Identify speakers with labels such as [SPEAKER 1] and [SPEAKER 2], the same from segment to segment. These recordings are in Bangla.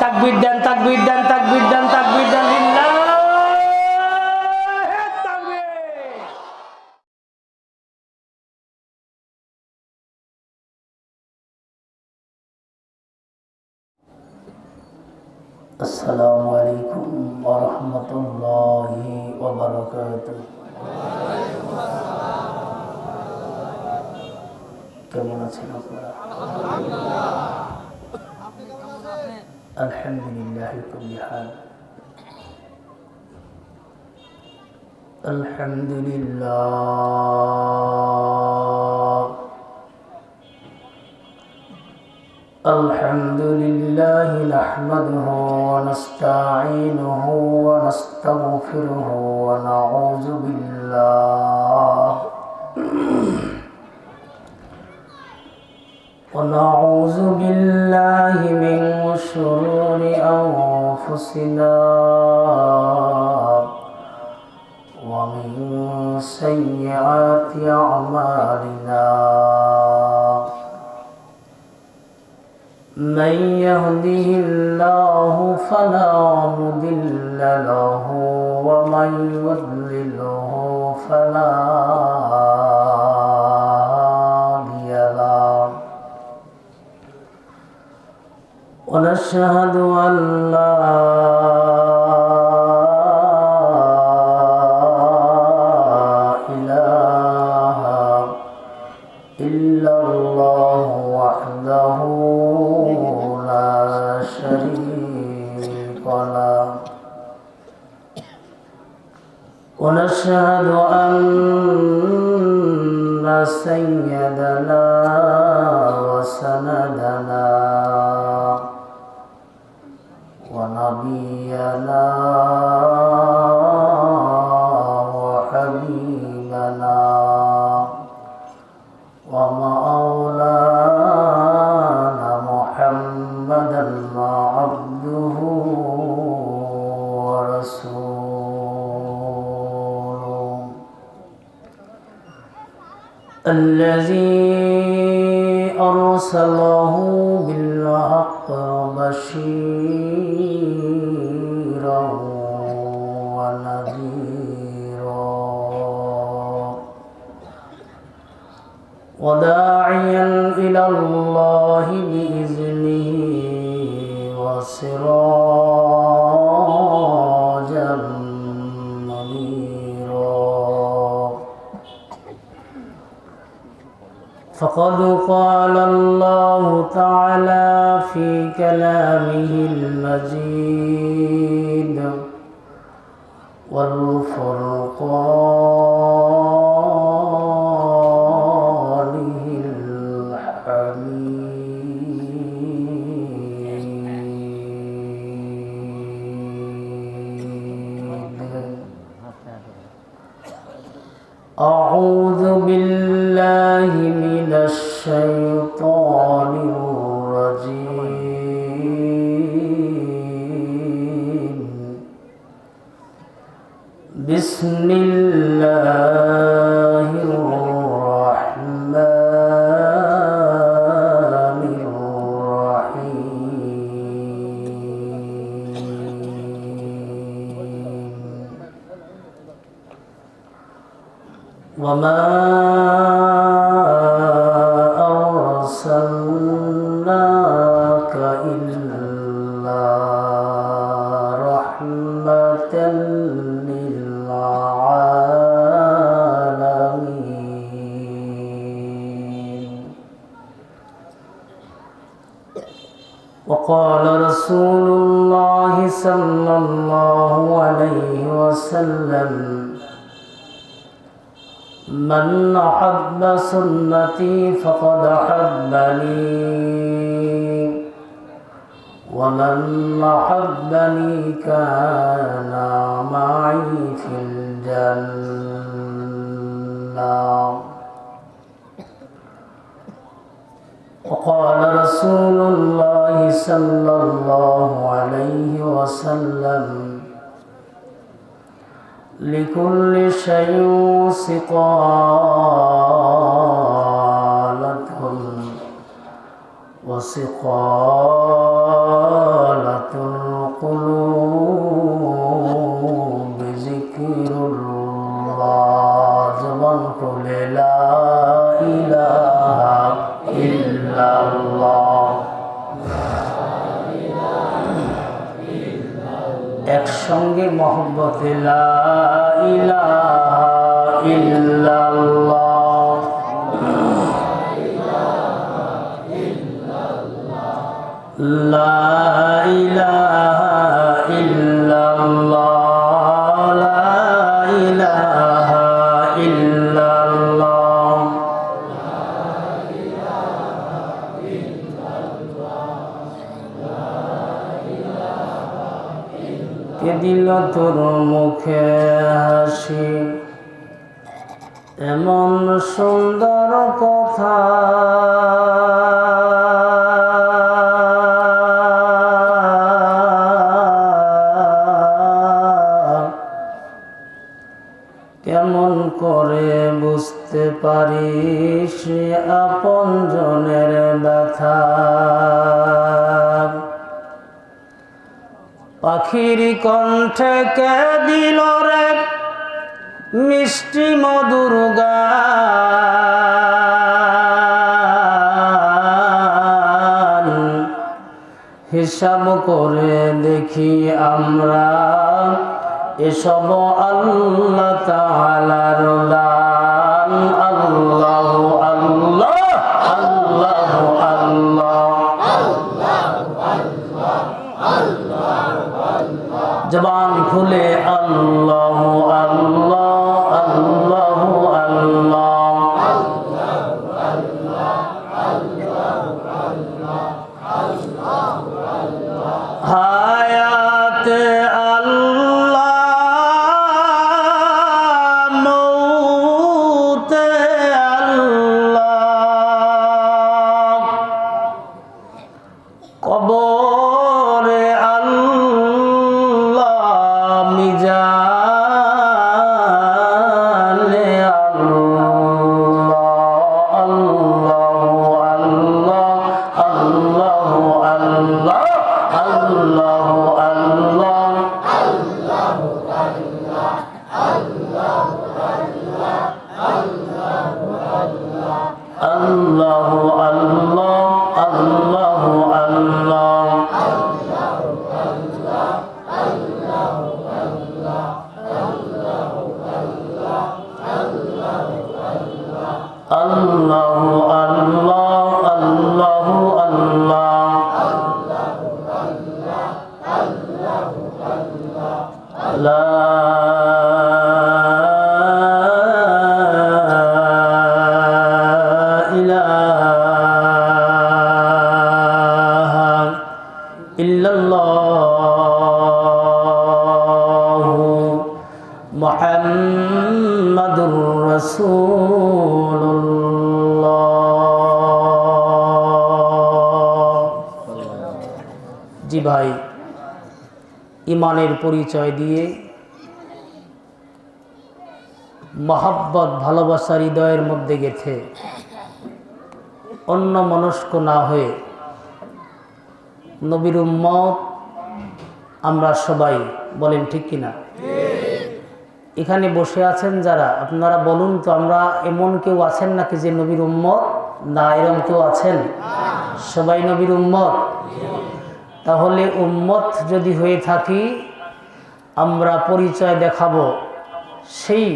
[SPEAKER 1] তাকবীর দেন, তাকবীর দেন, তাকবীর দেন, তাকবীর দেন, লিল্লাহ তাকবীর। আসসালামু আলাইকুম ওয়া রাহমাতুল্লাহি ওয়া বারাকাতুহু। কেমন আছেন আপনারা? আলহামদুলিল্লাহ কুল্লি হাল। আলহামদুলিল্লাহ আলহামদুলিল্লাহ নাহমাদুহু ওয়া নাস্তাঈনুহু ওয়া নাস্তাগফিরুহু ওয়া নাউযু বিল্লাহ ونعوذ بالله من شرور أنفسنا ومن سيئات أعمالنا من يهده الله فلا مضل له ومن يضلله فلا ونشهد أن لا إله إلا الله وحده لا شريك له ونشهد أن سيدنا وسندنا ونبينا وحبيبنا ومولانا محمدا عبده ورسوله الذي أرسله بالحق بشيرا ونذيرا وداعيا إلى الله بإذنه وسراجا منيرا فقد قال الله تعالى في كلامه المجيد والفرقانه الحميد. أعوذ بالله من الشيطان الرجيم. بسم الله الرحمن الرحيم. وما أرسلناك إلا رحمة للعالمين. وقال رسول الله صلى الله عليه وسلم: من أحب سنتي فقد أحبني ومن أحبني كان معي في الجنة. وقال رسول الله صلى الله عليه وسلم: لكل شيء سقالة وسقالة একসঙ্গে মহব্বতে লা ইলাহা ইল্লাল্লাহ লা ইলাহা ইল্লাল্লাহ লা ইলাহা ইল্লাল্লাহ কে দিল তোর মুখে হাসি এমন সুন্দর কথা কেমন করে বুঝতে পারিস আপনজনের ব্যথা পাখির কণ্ঠে কে দিল রে মিষ্টি মধুর গান হিসাব করে দেখি আমরা এসব আল্লাহ তাআলার দান আল্লাহ আল্লাহ আল্লাহ আল্লাহ জবান খুলে আল্লাহ আল্লাহ আল্লাহ আল্লাহ হায়াতে আল্লাহ মৌতে আল্লাহ কবরে আল্লাহ মিজানে আল্লাহ আল্লাহ আল্লাহ আল্লাহ আল্লাহ আল্লাহ আল্লাহ আল্লাহ আল্লাহ আল্লাহ আল্লাহ আল্লাহ আল্লাহ লা ইলাহা ইল্লাল্লাহু মুহাম্মাদুর রাসূলুল্লাহ। জি ভাই, ইমানের পরিচয় দিয়ে মহব্বত ভালোবাসা হৃদয়ের মধ্যে গেথে অন্য মনস্ক না হয়ে নবীর উম্মত আমরা সবাই, বলেন ঠিক কিনা? এখানে বসে আছেন যারা, আপনারা বলুন তো, আমরা এমন কেউ আছেন নাকি যে নবীর উম্মত না? এরকম কেউ আছেন? সবাই নবীর উম্মত। তাহলে উম্মত যদি হয়ে থাকি, আমরা পরিচয় দেখাবো সেই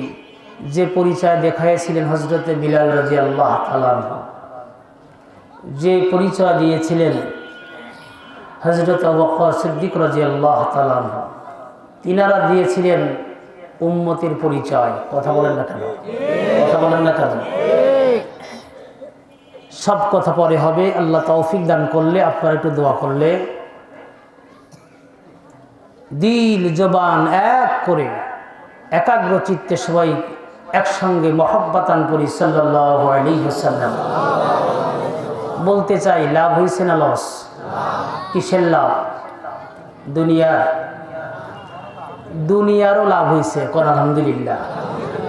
[SPEAKER 1] যে পরিচয় দেখাইছিলেন হযরতে বিলাল রাদিয়াল্লাহু তাআলা আনহু, যে পরিচয় দিয়েছিলেন হযরত আবু বকর সিদ্দিক রাদিয়াল্লাহু তাআলা আনহু, তিনারা দিয়েছিলেন উম্মতের পরিচয়। কথা বলেন না কেন? কথা বলেন না কেন? সব কথা পরে হবে, আল্লাহ তৌফিক দান করলে, আপনারা একটু দোয়া করলে দিল জবান এক করে একাগ্র চিত্তে সবাই একসঙ্গে মহব্বতান করি সাল্লাল্লাহু আলাইহি ওয়াসাল্লাম। বলতে চাই, লাভ হয়েছে না লস? কিসের লাভ? দুনিয়ারও লাভ হয়েছে। কর আলহামদুলিল্লাহ।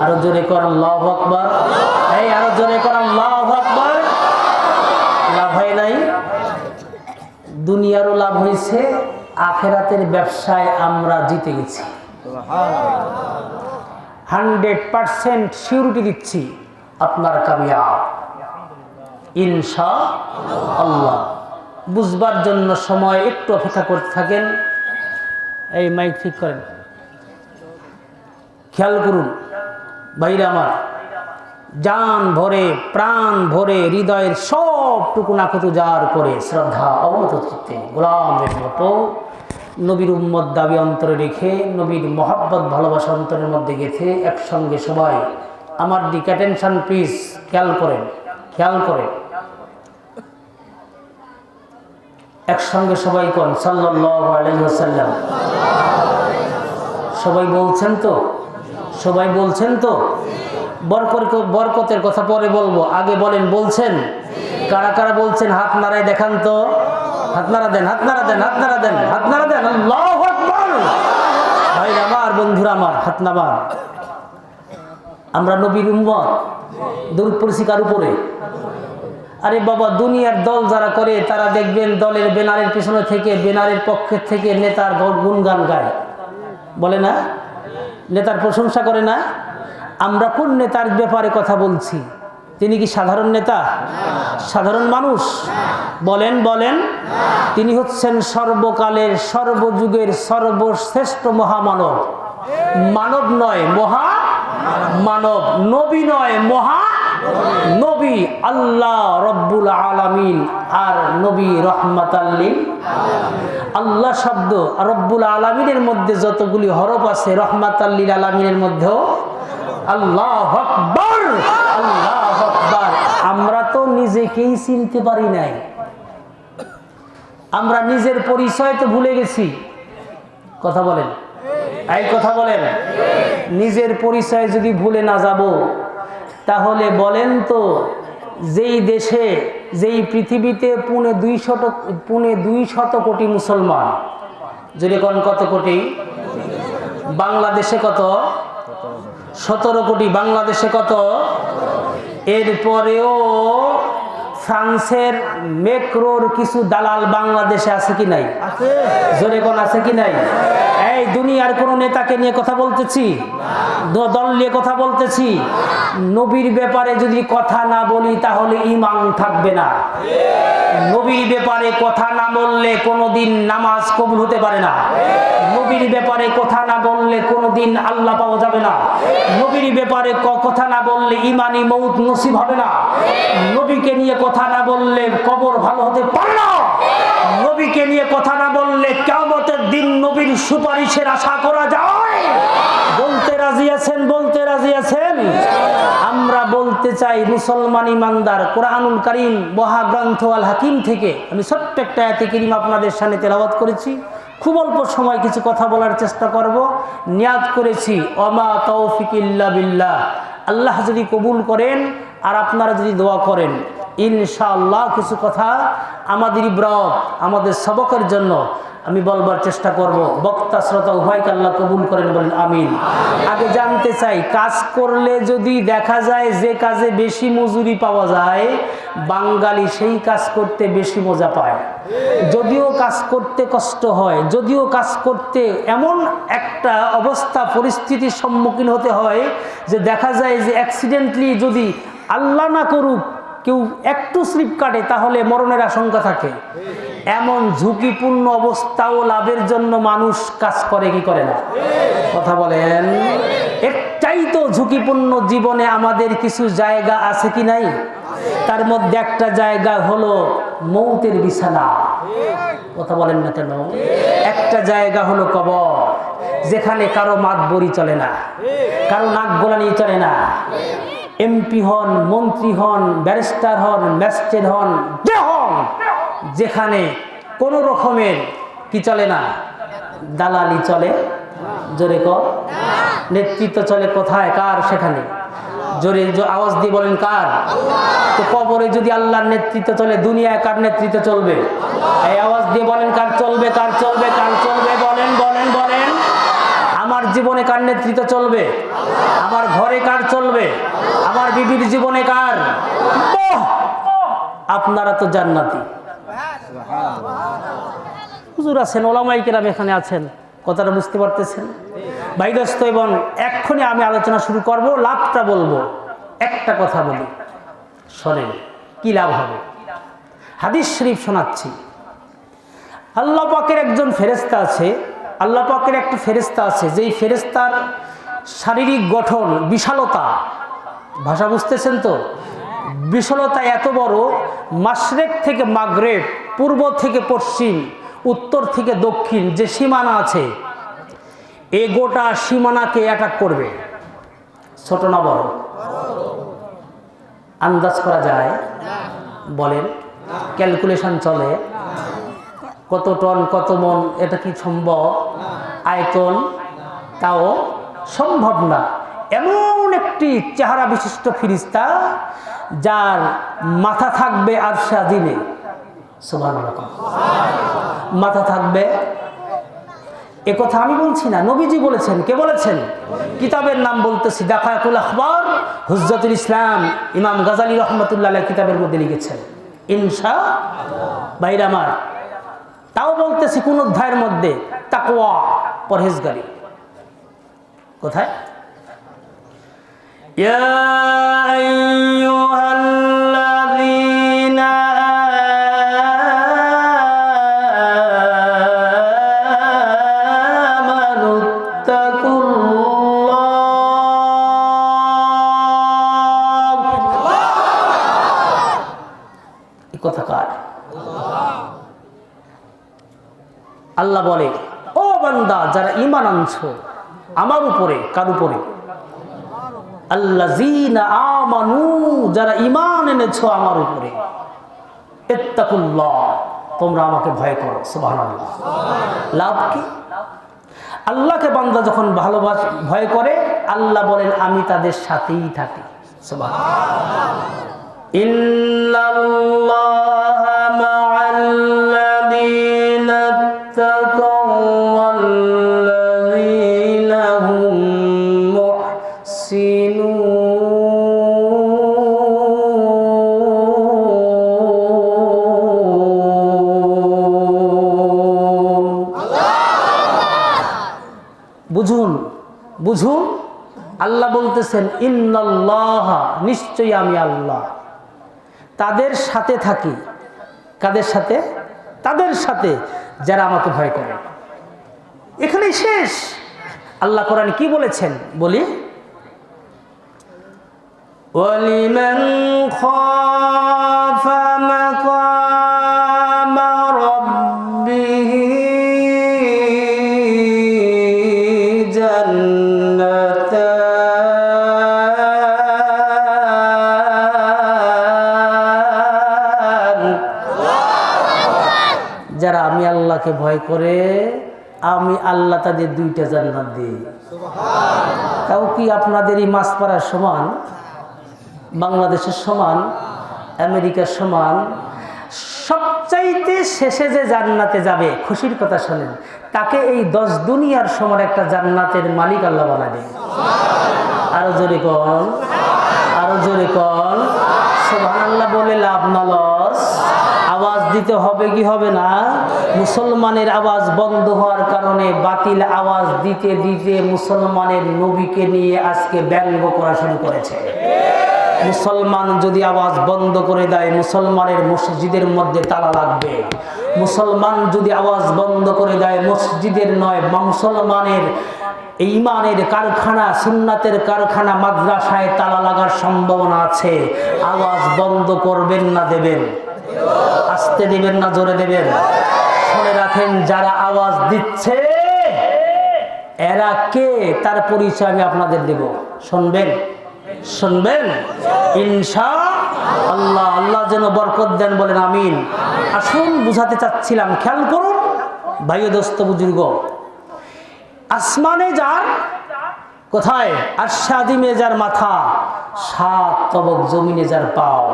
[SPEAKER 1] আরো জোরে কর আল্লাহু আকবার। এই আরো জোরে কর আল্লাহু আকবার। লাভ হয় নাই? দুনিয়ারও লাভ হয়েছে, আখেরাতের ব্যবসায় আমরা জিতে গেছি। 100% সিউরিটি দিচ্ছি, আপনার কামিয়াব ইনশাআল্লাহ। বুঝবার জন্য সময় একটু অপেক্ষা করতে থাকেন। এই মাইক ঠিক করেন, খেয়াল করুন ভাইরা আমার, জান ভরে প্রাণ ভরে হৃদয়ের সবটুকু নাকুতু জার করে শ্রদ্ধা অবনত চিত্তে গোলামের মতো নবীর উম্মত দাবি অন্তরে রেখে নবীর মহাব্বত ভালোবাসা অন্তরের মধ্যে গেঁথে একসঙ্গে সবাই আমার দিক অ্যাটেনশন প্লিজ, খেয়াল করেন, খেয়াল করেন, একসঙ্গে সবাই কোন সাল্লাল্লাহু আলাইহি ওয়াসাল্লাম। সবাই বলছেন তো? সবাই বলছেন তো? বরকতের কথা পরে বলবো, আগে বলেন বলছেন? কারা কারা বলছেন হাত নাড়ায় দেখান তো, হাত নাড়া দেন, হাত নাড়া দেন, হাত নাড়া দেন, হাত নাড়া দেন। আল্লাহু আকবার। ভাই আমার, বন্ধুরা আমার, হাত নামান। আমরা নবীর উম্মত, দরুদ পড়ছি কার উপরে? আরে বাবা, দুনিয়ার দল যারা করে তারা দেখবেন দলের ব্যানারের পিছনে থেকে, ব্যানারের পক্ষের থেকে নেতার গুণগান গায়, বলে না? নেতার প্রশংসা করে না? আমরা কোন নেতার ব্যাপারে কথা বলছি? তিনি কি সাধারণ নেতা? সাধারণ মানুষ? বলেন বলেন। তিনি হচ্ছেন সর্বকালের সর্বযুগের সর্বশ্রেষ্ঠ মহামানব। মানব নয়, মহা মানব। নবী নয়, মহা নবী। আল্লাহ রব্বুল আলামিন আর নবী রহমাতাল লিল আল্লাহ শব্দ রব্বুল আলামিনের মধ্যে যতগুলি হরফ আছে, রহমাতাল লিল আলামিনের মধ্যেও আল্লাহু আকবার, আল্লাহু আকবার। আমরা তো নিজেকেই চিনতে পারি নাই, আমরা নিজের পরিচয় তো ভুলে গেছি। কথা বলেন, এই কথা বলেন। নিজের পরিচয় যদি ভুলে না যাব, তাহলে বলেন তো, যেই দেশে, যেই পৃথিবীতে 250 কোটি মুসলমান, যদি কোন কত কোটি? বাংলাদেশে কত? 17 কোটি। বাংলাদেশে কত? এরপরেও ফ্রান্সের মেক্রোর কিছু দালাল বাংলাদেশে আছে কি নাই? জোরে কোন আছে কি নাই? এই দুনিয়ার কোন নেতাকে নিয়ে কথা বলতেছি, দল নিয়ে কথা বলতেছি। নবীর ব্যাপারে যদি কথা না বলি তাহলে ঈমান থাকবে না। নবীর ব্যাপারে কথা না বললে কোনোদিন নামাজ কবুল হতে পারে না। নবীর ব্যাপারে কথা না বললে কোনোদিন আল্লাহ পাওয়া যাবে না। নবীর ব্যাপারে কথা না বললে ঈমানি মউত নসিব হবে না। নবীকে নিয়ে কথা না বললে কবর ভালো হতে পারে না। নবীকে নিয়ে কথা না বললে কিয়ামতের দিন নবীর সুপারিশের আশা করা যায়। বলতে রাজি আছেন? বলতে রাজি আছেন? আমরা বলতে চাই, মুসলমান ইমানদার কোরআনুল কারীম মহাগ্রন্থ আল হাকিম থেকে আমি ছোট্ট একটা আয়াতে কারীমা আপনাদের সামনে তেলাওয়াত করেছি। খুব অল্প সময় কিছু কথা বলার চেষ্টা করব। নিয়াত করেছি ওমা তৌফিক ইল্লা বিল্লাহ। আল্লাহ যদি কবুল করেন আর আপনারা যদি দোয়া করেন, ইনশাআল্লাহ কিছু কথা আমাদের ব্রত, আমাদের সবকের জন্য আমি বলবার চেষ্টা করব। বক্তা শ্রোতা উভয়কে আল্লাহ কবুল করেন, বলেন আমিন। আগে জানতে চাই, কাজ করলে যদি দেখা যায় যে কাজে বেশি মজুরি পাওয়া যায়, বাঙালি সেই কাজ করতে বেশি মজা পায়। যদিও কাজ করতে কষ্ট হয়, যদিও কাজ করতে এমন একটা অবস্থা পরিস্থিতির সম্মুখীন হতে হয় যে দেখা যায় যে অ্যাক্সিডেন্টলি যদি আল্লাহ না করুক কেউ একটু স্লিপ কাটে তাহলে মরণের আশঙ্কা থাকে। এমন ঝুঁকিপূর্ণ অবস্থাও লাভের জন্য মানুষ কাজ করে কি করে না? কথা বলেন। একটাই তো ঝুঁকিপূর্ণ জীবনে আমাদের কিছু জায়গা আছে কি নাই? তার মধ্যে একটা জায়গা হলো মৌতের বিছানা। কথা বলেন না কেন? একটা জায়গা হলো কবর, যেখানে কারো মাতবরি চলে না, কারো নাক গোলানি চলে না। এমপি হন, মন্ত্রী হন, ব্যারিস্টার হন, ম্যাজিস্ট্রেট হন, যে হন, যেখানে কোনো রকমের কি চলে না? দালালি চলে। জোরে কর। নেতৃত্ব চলে কোথায়? কার? সেখানে। জোরে আওয়াজ দিয়ে বলেন কার? তো কবরে যদি আল্লাহর নেতৃত্ব চলে, দুনিয়ায় কার নেতৃত্ব চলবে? এই আওয়াজ দিয়ে বলেন কার চলবে? কার চলবে? কার চলবে? বলেন বলেন বলেন। আমার জীবনে কার নেতৃত্ব চলবে? আমার ঘরে কার চলবে? আমার বিবির জীবনে কার? আপনারা তো জান্নাতি। হুজুর আছেন, ওলামায়ে কেরাম এখানে আছেন, কথাটা বুঝতে পারতেছেন? ভাইদস্ত, এবং এক্ষুনি আমি আলোচনা শুরু করব, লাভটা বলবো। একটা কথা বলি, শোনেন কি লাভ হবে। হাদিস শরীফ শোনাচ্ছি। আল্লাহ পাকের একজন ফেরেশতা আছে, আল্লাহ পাকের একটা ফেরেশতা আছে, যেই ফেরেশতার শারীরিক গঠন বিশালতা, ভাষা বুঝতেছেন তো, বিশালতা এত বড়, মাশরিক থেকে মাগরিব, পূর্ব থেকে পশ্চিম, উত্তর থেকে দক্ষিণ যে সীমানা আছে, এই গোটা সীমানাকে অ্যাটাক করবে। ছোট না বড়? আন্দাজ করা যায়? বলেন, ক্যালকুলেশন চলে? কত টন কত মন, এটা কি সম্ভব? আয়তন তাও সম্ভব না। এমন একটি চেহারা বিশিষ্ট ফেরেশতা যার মাথা থাকবে আরশে আজিমে। সুবহানাল্লাহ। মাথা থাকবে, এ কথা আমি বলছি না, নবীজি বলেছেন। কে বলেছেন? কিতাবের নাম বলতেছি, দাকায়াতুল আখবার, হুজ্জাতুল ইসলাম ইমাম গাজালি রহমাতুল্লাহ আলাইহি কিতাবের মধ্যে লিখেছেন। ইনশাআল্লাহ ভাইরা আমার, তাও বলতেছি কোন অধ্যায়ের মধ্যে? তাকওয়া, পরহেজগারি। কোথায়? ইয়া আইয়ুহাল্লাযীনা কথাকার আল্লাহ বলে, ও বান্দা যারা ঈমান আনছো আমার উপরে। কার উপরে? আল্লাযীনা আমানু, যারা ঈমান এনেছো আমার উপরে। ইত্তাকুল্লাহ, তোমরা আমাকে ভয় করো। সুবহানাল্লাহ। লাভ কি? আল্লাহকে বান্দা যখন ভালোবাসে, ভয় করে, আল্লাহ বলেন আমি তাদের সাথেই থাকি। সুবহানাল্লাহ। ইন্নাল্লাহা মা'আল্লাযীনা ইত্তাকাও ওয়াল্লাযীনা হুম মুহসিনুন। বুঝুন, বুঝুন, আল্লাহ বলতেছেন ইন্নাল্লাহা, নিশ্চয়ই আমি আল্লাহ তাদের সাথে থাকি। কাদের সাথে? তাদের সাথে যারা আমাকে ভয় করে। এখানেই শেষ। আল্লাহ কোরআনে কি বলেছেন বলি? ওয়ালিমান খাফা মাকামা রাব্বিহি যারা আমি আল্লাহকে ভয় করে, আমি আল্লাহ তাদের দুইটা জান্নাত দিই। তাও কি আপনাদের এই মাছপাড়ার সমান, বাংলাদেশের সমান, আমেরিকার সমান? সবচাইতে শেষে যে জান্নাতে যাবে, খুশির কথা শোনেন, তাকে এই 10 দুনিয়ার সমান একটা জান্নাতের মালিক আল্লাহ বানাবে। আরো জোরে কন, আরো জোরে কন। সুবহানাল্লাহ বলে লাভ না লস? আওয়াজ দিতে হবে কি হবে না? মুসলমানের আওয়াজ বন্ধ হওয়ার কারণে বাতিল আওয়াজ দিতে দিতে মুসলমানের নবীকে নিয়ে আজকে ব্যঙ্গ করা শুরু করেছে। মুসলমান যদি আওয়াজ বন্ধ করে দেয়, মুসলমানের মসজিদের মধ্যে তালা লাগবে। মুসলমান যদি আওয়াজ বন্ধ করে দেয়, মসজিদের নয় মুসলমানের ঈমানের কারখানা, সুন্নাতের কারখানা, মাদ্রাসায় তালা লাগার সম্ভাবনা আছে। আওয়াজ বন্ধ করবেন না দেবেন? আস্তে দিবেন না জোরে দেবেন? শুনে রাখেন, যারা আওয়াজ দিচ্ছে এরা কে, তার পরিচয় আমি আপনাদের দেব। শুনবেন? শুনবেন ইনশাআল্লাহ। আল্লাহ যেন বরকত দেন, বলেন আমিন। আসুন, বুঝাতে চাচ্ছিলাম, খেয়াল করুন ভাই ও দোস্ত বুজুর্গ। আসমানে যার, কোথায়? আরশে আজিমে যার মাথা, 7 তবক জমিনে যার পাও।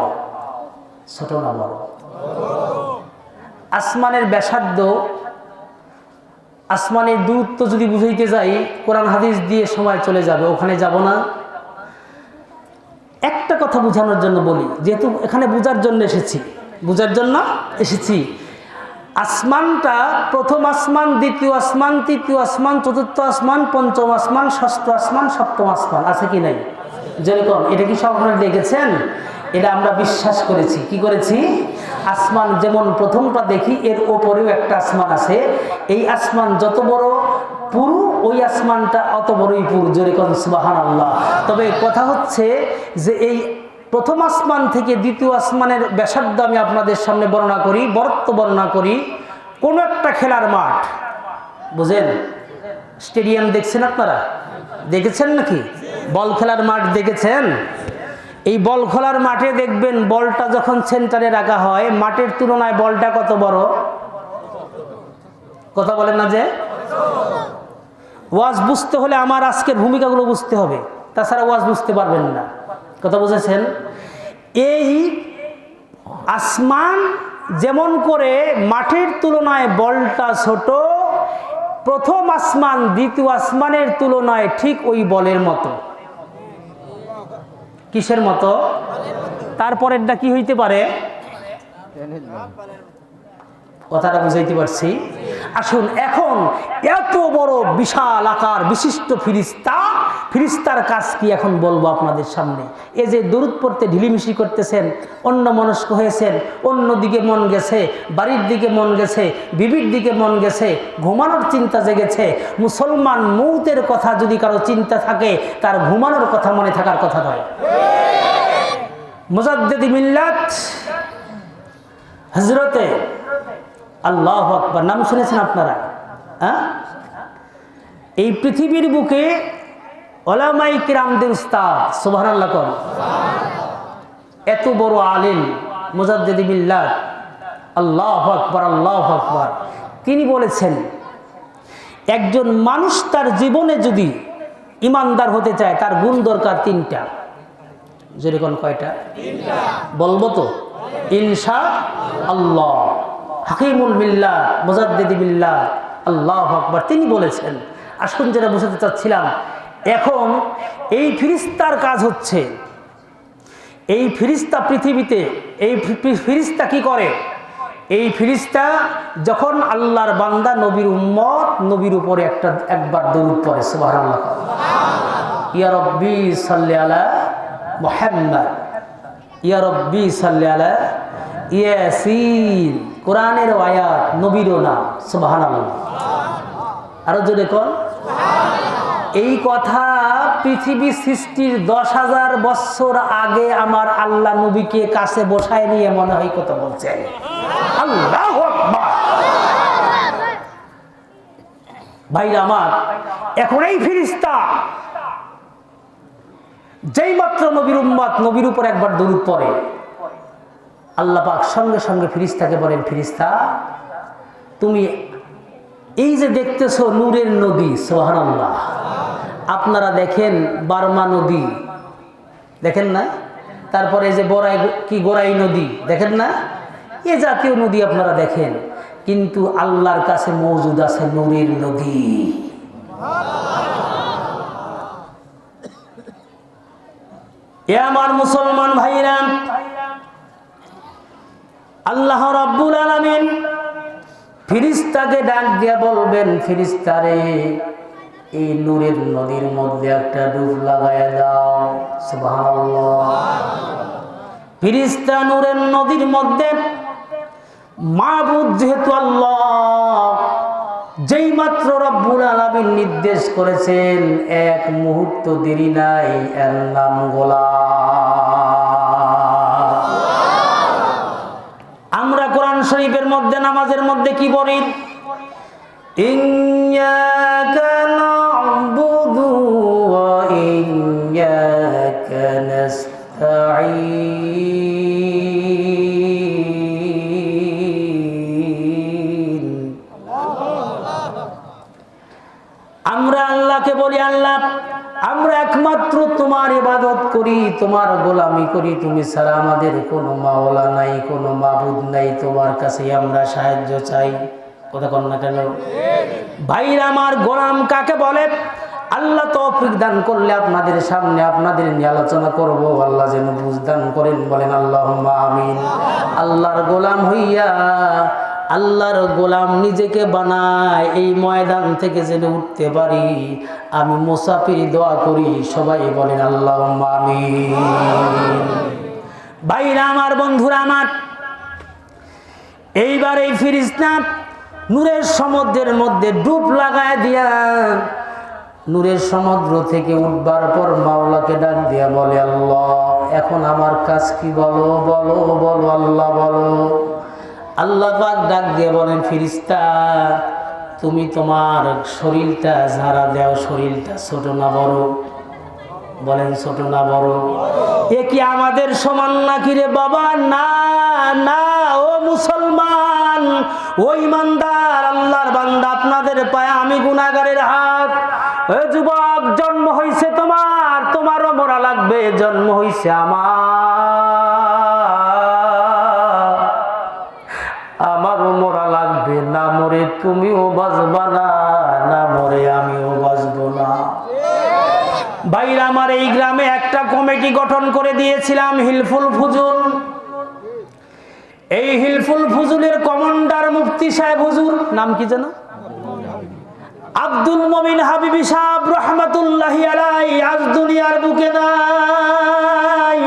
[SPEAKER 1] ছোট না বড়? আসমানের ব্যাসার্ধ, আসমানের দূরত্ব যদি বুঝাইতে যাই, কোরআন হাদিস দিয়ে সময় চলে যাবে, ওখানে যাব না। একটা কথা বোঝানোর জন্য বলি, যেহেতু এখানে বোঝার জন্য এসেছি, বোঝার জন্য এসেছি। আসমানটা প্রথম আসমান, দ্বিতীয় আসমান, তৃতীয় আসমান, চতুর্থ আসমান, পঞ্চম আসমান, ষষ্ঠ আসমান, সপ্তম আসমান আছে কি নাই? যেরকম এটা কি সব আপনারা দেখেছেন? এটা আমরা বিশ্বাস করেছি। কি করেছি? আসমান যেমন প্রথমটা দেখি, এর ওপরেও একটা আসমান আছে। এই আসমান যত বড় পুরু, ওই আসমানটা অত বড়ই পুরু, জোরে কোন সুবহানাল্লাহ। তবে কথা হচ্ছে যে এই প্রথম আসমান থেকে দ্বিতীয় আসমানের ব্যাসার্ধ আমি আপনাদের সামনে বর্ণনা করি, বরত্ব বর্ণনা করি। কোন একটা খেলার মাঠ, বুঝেন, স্টেডিয়াম দেখছেন আপনারা, দেখেছেন নাকি? বল খেলার মাঠ দেখেছেন? এই বল খেলার মাঠে দেখবেন বলটা যখন সেন্টারে রাখা হয়, মাঠের তুলনায় বলটা কত বড়? কথা বলেন না যে? ওয়াজ বুঝতে হলে আমার আজকের ভূমিকাগুলো বুঝতে হবে, তাছাড়া ওয়াজ বুঝতে পারবেন না। কথা বুঝেছেন? এই আসমান যেমন করে মাঠের তুলনায় বলটা ছোট, প্রথম আসমান দ্বিতীয় আসমানের তুলনায় ঠিক ওই বলের মতো। কিসের মতো? তারপরেরটা কি হইতে পারে? কথাটা বুঝাইতে পারছি? আসুন, এখন এত বড় বিশাল আকার বিশিষ্ট ফিরিস্তার কাজ কি এখন বলবো আপনাদের সামনে। এই যে দরুদ পড়তে ঢিলিমিশি করতেছেন, অন্য মনস্ক হয়েছেন, অন্য দিকে মন গেছে, বাড়ির দিকে মন গেছে, বিবির দিকে মন গেছে, ঘুমানোর চিন্তা জেগেছে। মুসলমান মৌতের কথা যদি কারো চিন্তা থাকে, তার ঘুমানোর কথা মনে থাকার কথা নয়। মুজাদ্দিদি মিল্লাত হযরতে আল্লাহু আকবার নাম শুনেছেন আপনারা? হ্যাঁ, এই পৃথিবীর বুকে উলামাই কিরামদের উস্তাদ, সুবহানাল্লাহ কোন, এত বড় আলেম মুজাদ্দিদি মিল্লাত, আল্লাহু আকবার, আল্লাহু আকবার। তিনি বলেছেন, একজন মানুষ তার জীবনে যদি ইমানদার হতে চায়, তার গুণ দরকার তিনটা। যেরকম কয়টা? বলবো তো? ইনশাআল্লাহ। হাকিমুল মিল্লাত মুজাদ্দিদি মিল্লাত, আল্লাহু আকবার, তিনি বলেছেন। আসুন, যেটা বুঝাতে চাচ্ছিলাম, এখন এই ফিরিস্তার কাজ হচ্ছে, এই ফিরিস্তা পৃথিবীতে, এই ফিরিস্তা কি করে? এই ফিরিস্তা যখন আল্লাহর বান্দা নবীর উম্মত, নবীর উপরে একবার দরুদ পড়ে, সুবহানাল্লাহ, ইয়া রাব্বি সাল্লি আলা মুহাম্মদ, ইয়া রাব্বি সাল্লি আলা ইয়াসিন, কোরআনের আয়াত, নবীরও নাম, সুবহানাল্লাহ। আরো জোরে কোন সুবহানাল্লাহ। এই কথা পৃথিবী সৃষ্টির 10,000 বছর আগে আমার আল্লাহ নবীকে কাছে বসায় নিয়ে মনে হয় কত বলছেন, আল্লাহু আকবার। ভাইরা আমার, এখন এই ফেরেশতা যেই মাত্র নবীর উম্মত নবীর উপর একবার দরুদ পড়ে, আল্লাহ পাক সঙ্গে সঙ্গে ফেরেশতাকে বলেন, ফেরেশতা তুমি এই যে দেখতেছো নূরের নদী, সুবহানাল্লাহ, আপনারা দেখেন বার্মা নদী, দেখেন না? তারপরে এই যে গোরাই নদী, দেখেন না? এ জাতীয় নদী আপনারা দেখেন, কিন্তু আল্লাহর কাছে মওজুদ আছে নূরের নদী। এ আমার মুসলমান ভাইরা, আল্লাহ রাব্বুল আলামিন ফেরেশতাকে ডাক দিয়া বলবেন, ফেরেশতারে এই নূরের নদীর মধ্যে একটা ডুব লাগায়া দাও, সুবহানাল্লাহ। ফেরেশতা নূরের নদীর মধ্যে, মাবুদ যেহেতু আল্লাহ, যেই মাত্র রব্বুল আলামিন নির্দেশ করেছেন, এক মুহূর্ত দেরি নাই, এর নাম গোলাম। আমরা কোরআন শরীফের মধ্যে নামাজের মধ্যে কি বলি? ইয়্যাকা না'বুদু ওয়া ইয়্যাকা নাস্তাঈন। আমরা আল্লাহকে বলি, আল্লাহ আমরা একমাত্র তোমার ইবাদত করি, তোমার গোলামি করি, তুমি ছাড়া আমাদের কোনো মাওলা নাই, কোনো মাবুদ নাই, তোমার কাছে আমরা সাহায্য চাই। কথা কন না কেন ভাইরা আমার? গোলাম কাকে বলে? আল্লাহ তৌফিক দান করলে আপনাদের সামনে আপনাদের নিয়ে আলোচনা করব, আল্লাহ যেন বুঝ দান করেন, বলেন আল্লাহুম্মা আমিন। আল্লাহর গোলাম হইয়া আল্লাহর গোলাম নিজেকে বানায়, এই ময়দান থেকে যেন উঠতে পারি, আমি মুসাফির দোয়া করি, সবাই বলেন আল্লাহুম্মা আমিন। ভাইরা আমার, বন্ধুরা আমার, এইবার এই ফেরেশতা নূরের সমুদ্রের মধ্যে ডুব লাগায় দিয়া নূরের সমুদ্র থেকে উঠবার পর মাওলাকে ডাক দিয়া বলে, আল্লাহ এখন আমার কাজ কি, বলো বলো বলো আল্লাহ বলো। আল্লাহ পাক ডাক দিয়ে বলেন, ফেরেশতা তুমি তোমার শরীরটা ঝাড়া দাও, শরীরটা ছোট না বড়? বলেন ছোট না বড়? এ কি আমাদের সমান নাকি রে বাবা? না না ও মুসলমান, ও ইমানদার আল্লাহর বান্দা, আপনাদের পায়ে আমি গুনাহগারের হাত। ও যুবক, জন্ম হইছে তোমার, তোমারও মরা লাগবে। জন্ম হইছে আমারও মরা লাগবে। না মরে তুমিও বাঁচবা না, না মরে আমিও বাঁচবো না। ভাইরা আমার, এই গ্রামে একটা কমিটি গঠন করে দিয়েছিলাম, হিলফুল ফুজুল। এই হিলফুল ফুজুলের কমান্ডার মুফতি সাহেব হুজুর, নাম কি যেন? আব্দুল মমিন হাবিবি সাহেব রহমাতুল্লাহি আলাইহি, আজ দুনিয়ার বুকে নাই।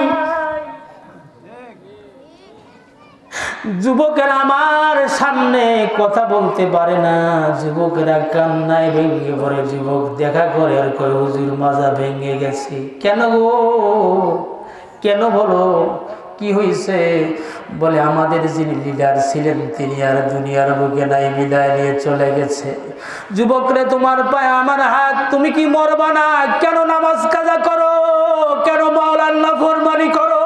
[SPEAKER 1] যুবকেরা আমার সামনে কথা বলতে পারে না, যুবকেরা কান্নায় ভেঙে পড়ে। যুবক দেখা করে আর কয়, হুজুর মাজা ভেঙে গেছে। কেন গো, কেন বলো, কি হয়েছে? বলে, আমাদের যিনি লিডার ছিলেন তিনি আর দুনিয়ার বুকে নাই, বিদায় নিয়ে চলে গেছে। যুবকরে, তোমার পায়ে আমার হাত, তুমি কি মরবা না? কেন নামাজ কাজা করো? কেন মাওলার নাফরমানি করো?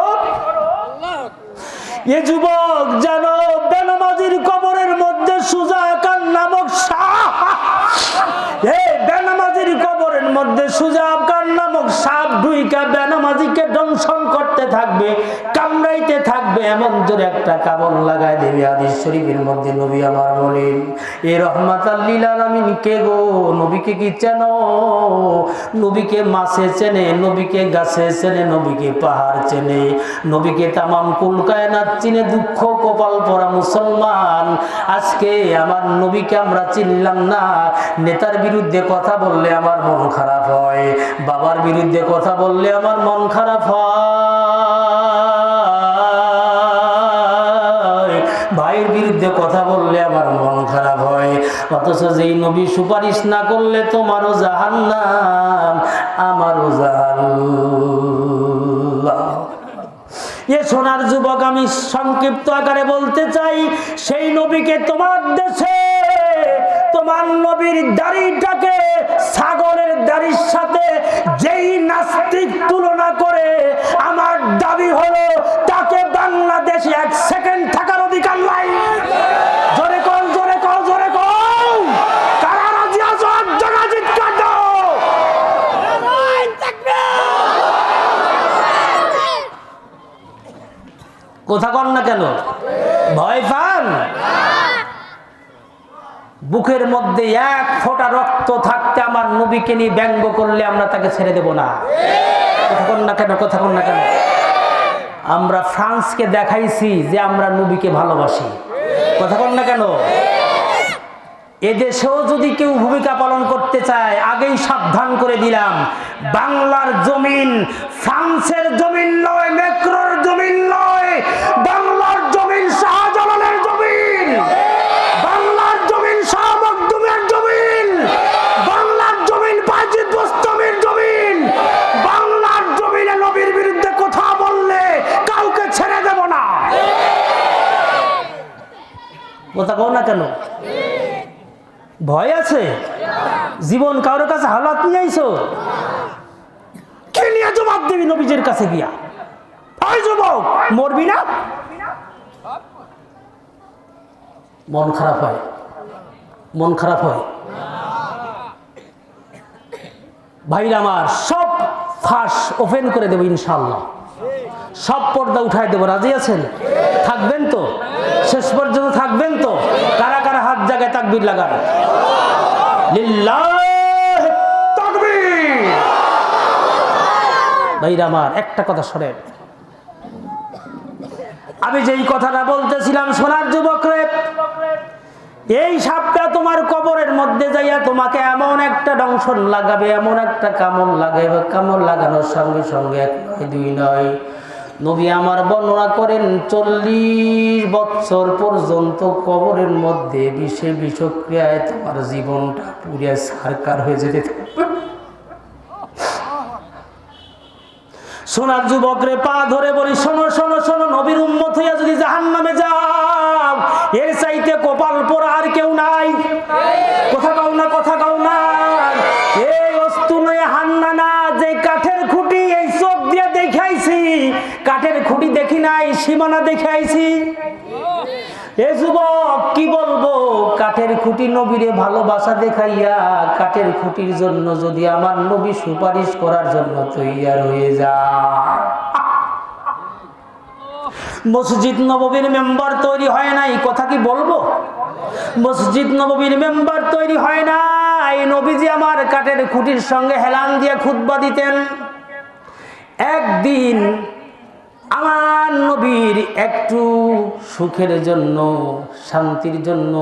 [SPEAKER 1] এ যুবক জানো, বেনামাজির কবরের মধ্যে সুজাকার নামক সাপ, বেনামাজির কবরের মধ্যে সুজাকার নামক সাপ ঢুইকা বেনামাজিকে দংশন করতে থাকবে, কামড়াইতে থাকবে, এমন জোরে একটা কামড় লাগায় দেবে। হাদিস শরীফের মধ্যে নবী আমার বলেন, এ রহমাতাল লিল আলামিন কে গো? নবীকে কি চেনো? নবীকে মাছে চেনে, নবীকে গাছে চেনে, নবীকে পাহাড় চেনে, নবীকে তামাম কুল কায়নাত চিনে। দুঃখ কপাল পরা মুসলমান, আজকে আমার নবীকে আমরা চিনলাম না। নেতার বিরুদ্ধে কথা বললে আমার মন খারাপ হয়, বাবার বিরুদ্ধে কথা বললে আমার মন খারাপ হয়, ভাইয়ের বিরুদ্ধে কথা বললে আমার মন খারাপ হয়। অথচ যেই নবী সুপারিশ না করলে তোমারও জাহান্নাম, আমারও জাহান্নাম। এ সোনার যুবক, আমি সংক্ষিপ্ত আকারে বলতে চাই, সেই নবীকে তোমার দেশে, তোমার নবীর দাড়িটাকে ছাগলের দাড়ির সাথে যেই নাস্তিক তুলনা করে, আমার দাবি হলো তাকে বাংলাদেশে 1 সেকেন্ড থাকার অধিকার নাই। জোরে কর, জোরে কর, জোরে কর। কারা রাজি আছো? একজনা চিৎকার দাও। কথা কর না কেন? ভয় পান? বুকের মধ্যে 1 ফোঁটা রক্ত থাকতে আমার নবীকে নিয়ে ব্যঙ্গ করলে আমরা তাকে ছেড়ে দেব না। কথা কর না কেন? কথা কর না কেন? আমরা ফ্রান্সকে দেখাইছি যে আমরা নবীকে ভালোবাসি। কথা কর না কেন? এদেশেও যদি কেউ ভূমিকা পালন করতে চায়, আগেই সাবধান করে দিলাম, বাংলার জমিন ফ্রান্সের জমিন নয়, ম্যাক্রোর জমিন নয়, বাংলার জমিন শাহজালালের জমিন, বাংলার জমিন শাহ মখদুমের জমিন, বাংলার জমিন বাজিদ বোস্তামির জমিন। বাংলার জমিনে নবীর বিরুদ্ধে কথা বললে কাউকে ছেড়ে দেব না। কথা কও না কেন? ভয় আছে? জীবন কারোর কাছে হালাত নিয়ে আইছো? কে নিয়ে জবাব দিবি নবীজের কাছে গিয়া? ওই যুবক, মরবি না? মন খারাপ হয়, মন খারাপ হয়। ভাইরা আমার, সব ফাঁস ওপেন করে দেবো ইনশাআল্লাহ, সব পর্দা উঠায় দেবো। রাজি আছেন? থাকবেন তো? শেষ পর্যন্ত থাকবেন তো? কারা কারা হাত জায়গায় তাকবীর লাগান? লিল্লাহ তাকবীর। ভাইরা আমার, একটা কথা শোনেন, আমি যেই কথাটা বলতেছিলাম, সোনার যুবকরে, এই সাপটা তোমার কবরের মধ্যে যাইয়া তোমাকে এমন একটা দংশন লাগাবে, এমন একটা কামড় লাগাবে, কামড় লাগানোর সঙ্গে সঙ্গে 1 নয় 2 নয়, নবী আমার বর্ণনা করেন 40 বছর পর্যন্ত কবরের মধ্যে বিষক্রিয়ায় তোমার জীবনটা পুরো সারকার হয়ে যেতে থাকবে। সোনার যুবকরে পা ধরে বলি, শোনো শোনো শোনো, নবীর উম্মত হইয়া যদি জাহান্নামে যাও, এর চাইতে কপাল পোড়া আর কেউ নাই। কথা কও না, কথা কও না। এই বস্তু নয় হান্নানা, যে কাঠের খুঁটি এই চোখ দিয়ে দেখাইছি, কাঠের খুঁটি দেখি নাই, সীমানা দেখাইছি। এ যুবক কি বলবো, কাঠের খুঁটি নবীরে ভালোবাসা দেখাইয়া কাঠের খুঁটির জন্য যদি আমার নবী সুপারিশ করার জন্য তৈয়ার হয়ে যায়। মসজিদ নববীর মেম্বার তৈরি হয় নাই, কথা কি বলবো? মসজিদ নববীর মেম্বার তৈরি হয় নাই, নবীজি আমার কাঠের খুঁটির সঙ্গে হেলান দিয়ে খুতবা দিতেন। একদিন আমার নবীর একটু সুখের জন্য, শান্তির জন্য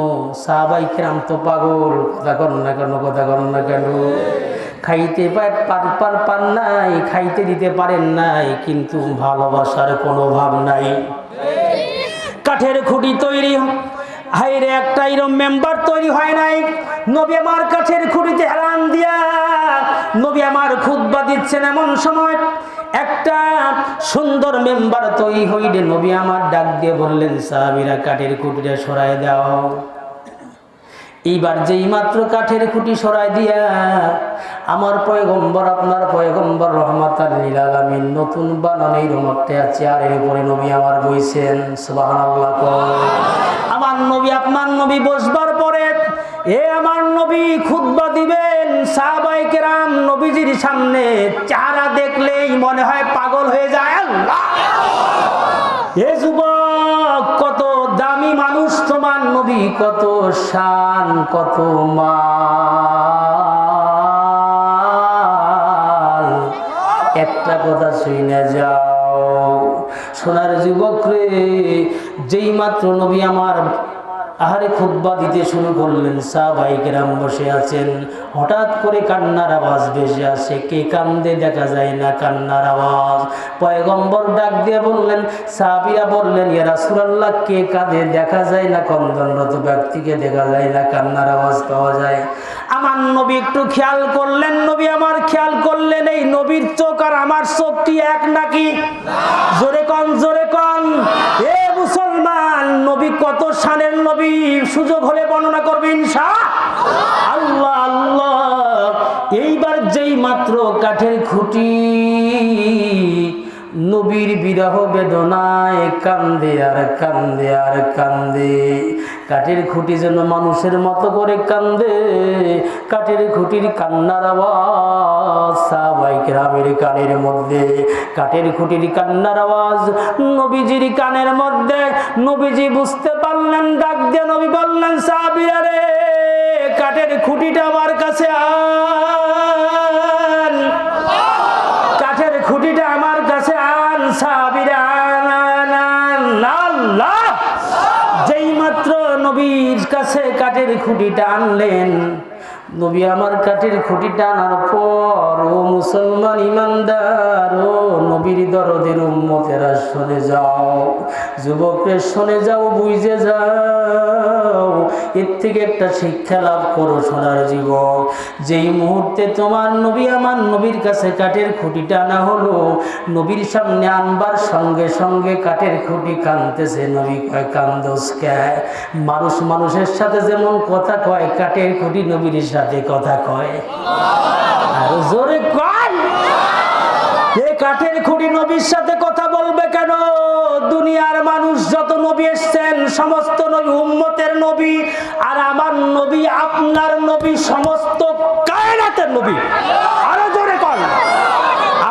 [SPEAKER 1] সাহাবায়ে কেরাম তো পাগল, কথা কর না কেন, কথা কর না কেন, খাইতে পার নাই, খাইতে দিতে পারেন নাই, কিন্তু ভালোবাসার কোনো ভাব নাই। কাঠের খুঁটি তৈরি হাইরে একটা এরকম মেম্বার তৈরি হয় নাই। নবী আমার কাঠের খুঁটিতে হেলান দিয়া নবী আমার খুতবা দিচ্ছেন, এমন সময় একটা সুন্দর মেম্বার তৈরি হইলে নবী আমার ডাক দিয়ে বললেন, সাহাবীরা কাঠের খুঁটিটা সরাই দাও। এইবার যেই মাত্র কাঠের খুঁটি সরাই দিয়া আমার পয়গম্বর, আপনার পয়গম্বর রহমাতাল লিল আলামিন নতুন বানানো এরকম একটা চেয়ারের উপরে নবী আমার বইছেন। সুবহানাল্লাহ। আমার নবী, আপনার নবী বসবার পরে আমার নবী খুতবা দিবেন, সাহাবায়ে কেরাম নবীজির সামনে চেহারা দেখলেই মনে হয় পাগল হয়ে যায়। আল্লাহ, এ যুবক কত দামি মানুষ তোমার নবী, কত শান, কত মাল। একটা কথা শুনে যাও, সোনার যুবক রে, যেই মাত্র নবী আমার আহারে খুতবা দিতে শুরু করলেন, সাহাবায়ে কেরাম বসে আছেন, হঠাৎ করে কান্নার আওয়াজ ভেসে আসে। কে কান্দে দেখা যায় না, কান্নার আওয়াজ। পয়গম্বর ডাক দিয়ে বললেন, সাহাবীরা বললেন, ইয়া রাসূলুল্লাহ, কে কাঁদে? দেখা যায় না, ক্রন্দনরত ব্যক্তিকে দেখা যায় না, কান্নার আওয়াজ পাওয়া যায়। আমার নবী একটু খেয়াল করলেন, নবী আমার খেয়াল করলেন, এই নবীর চোখ আর আমার চোখ কি এক নাকি? জোরে কন, জোরে কন। এ মুসলমান, নবী কত শানের নবী, সুযোগ হলে বর্ণনা করবে ইনশাআল্লাহ। আল্লাহ, এইবার যেই মাত্র কাঠের খুঁটি নবীর বিরহ বেদনায় কান্দে আর কান্দে আর কান্দে। কাঠের খুঁটি যেন মানুষের মতো করে কান্দে। কাঠের খুঁটির কান্নার আওয়াজ সাহাবায়ে কেরামের কানের মধ্যে, কাঠের খুঁটির কান্নার আওয়াজ নবীজির কানের মধ্যে। নবীজি বুঝতে পারলেন, ডাক দিয়ে নবী বললেন, সাহাবীরা রে, কাঠের খুঁটিটা আমার কাছে আন, কাঠের খুঁটিটা আমার কাছে আন। সাহাবীরা আল্লাহ, যেই মাত্র নবীর কাছে কাঠের খুঁটিটা আনলেন, নবী আমার কাঠের খুঁটিটা আনার পর, ও মুসলমান ইমানদার, ও নবীর দরদের উম্মতেরা শুনে যাও, যুবকরা শুনে যাও, বুঝে যাও, এর থেকে একটা শিক্ষা লাভ করো সোনার যুবক। যেই মুহূর্তে তোমার নবী আমার নবীর কাছে কাঠের খুঁটিটা আনা হলো, নবীর সামনে আনবার সঙ্গে সঙ্গে কাঠের খুঁটি কাঁদতেছে। নবী কয়, কান্দোস কে? মানুষ মানুষের সাথে যেমন কথা কয়, কাঠের খুঁটি নবীর সাথে কথা কয়। আর জোরে কয়, এই কাঠের খুঁটি নবীর সাথে কথা বলবে কেন? দুনিয়ার মানুষ যত নবী এসেছেন, সমস্ত নবী উম্মতের নবী, আর আমার নবী, আপনার নবী, সমস্ত কায়নাতের নবী। আরো জোরে কয়,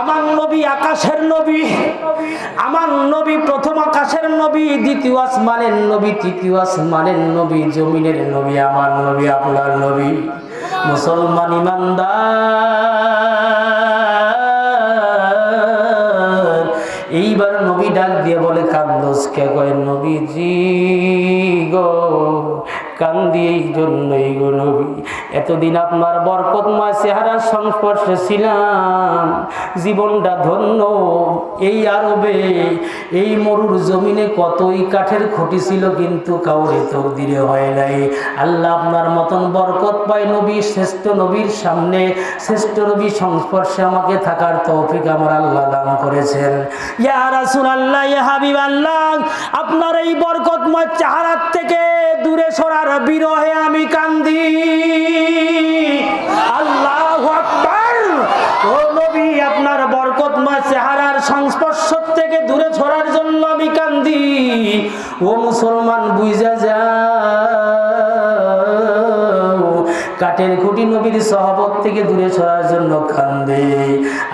[SPEAKER 1] আমার নবী আকাশের নবী, আমার নবী প্রথম আকাশের নবী, দ্বিতীয় আসমানের নবী, তৃতীয় আসমানের নবী, জমিনের নবী, আমার নবী, আপনার নবী। মুসলমান ইমানদার, এইবার নবী ডাক দিয়ে বলে, কান্দোস কে? কয়, নবীজি গো, কান্দি এই জন্যই গো নবী, এতদিন আপনার বরকতময় চেহারার সংস্পর্শে ছিলাম, জীবনটা ধন্য। এই আরবে, এই মরুর জমিনে কতই কাঠের খুঁটি ছিল, কিন্তু কাউরে তকদিরে হয় নাই। আল্লাহ আপনার মতন বরকত পায় নবী, শ্রেষ্ঠ নবীর সামনে, শ্রেষ্ঠ নবীর সংস্পর্শে আমাকে থাকার তৌফিক আমার আল্লাহ দান করেছেন। ইয়া রাসূলুল্লাহ, ইয়া হাবিবাল্লাহ, আপনার এই বরকতময় চেহারার থেকে দূরে সরার বিরহে আমি কান্দি। আল্লাহু আকবার। ও নবী, আপনার বরকতময় চেহারার সংস্পর্শ থেকে দূরে সরার জন্য আমি কান্দি। ও মুসলমান, বুঝা যাও, কাঠের খুঁটি নবীর সহবত থেকে দূরে সরার জন্য কান্দে।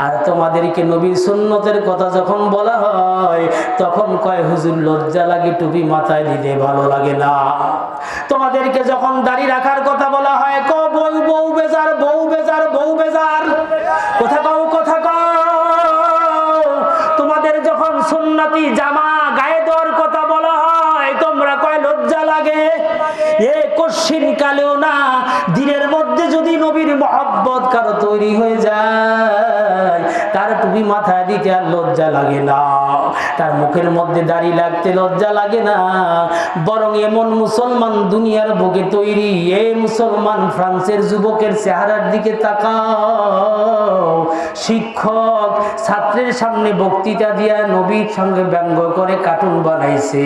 [SPEAKER 1] আর তোমাদেরকে নবীর সুন্নতের কথা যখন বলা হয়, তখন কয় হুজুর লজ্জা লাগে, টুপি মাথায় দিতে ভালো লাগে না। তোমাদেরকে যখন দাড়ি রাখার কথা বলা হয়, বউ বউ বেজার, বউ বেজার, বউ বেজার, কথা কও, কথা কও। তোমাদের যখন সুন্নতি জামা গায়ে দেওয়ার কথা বলা হয়, তোমরা কয় লজ্জা লাগে। এ কশিন কালেও না, দিনের মধ্যে যদি নবীর মহব্বত কারো তৈরি হয়ে যায়, তার টুপি মাথায় দিতে আর লজ্জা লাগে না, তার মুখের মধ্যে দাড়ি লাগতে লজ্জা লাগে না। বরং এমন মুসলমান দুনিয়ার বুকে তৈরি। এই মুসলমান ফ্রান্সের যুবকের চেহারার দিকে তাকাও। শিক্ষক ছাত্রের সামনে বক্তৃতা দিয়া নবীর সঙ্গে ব্যঙ্গ করে কার্টুন বানাইছে।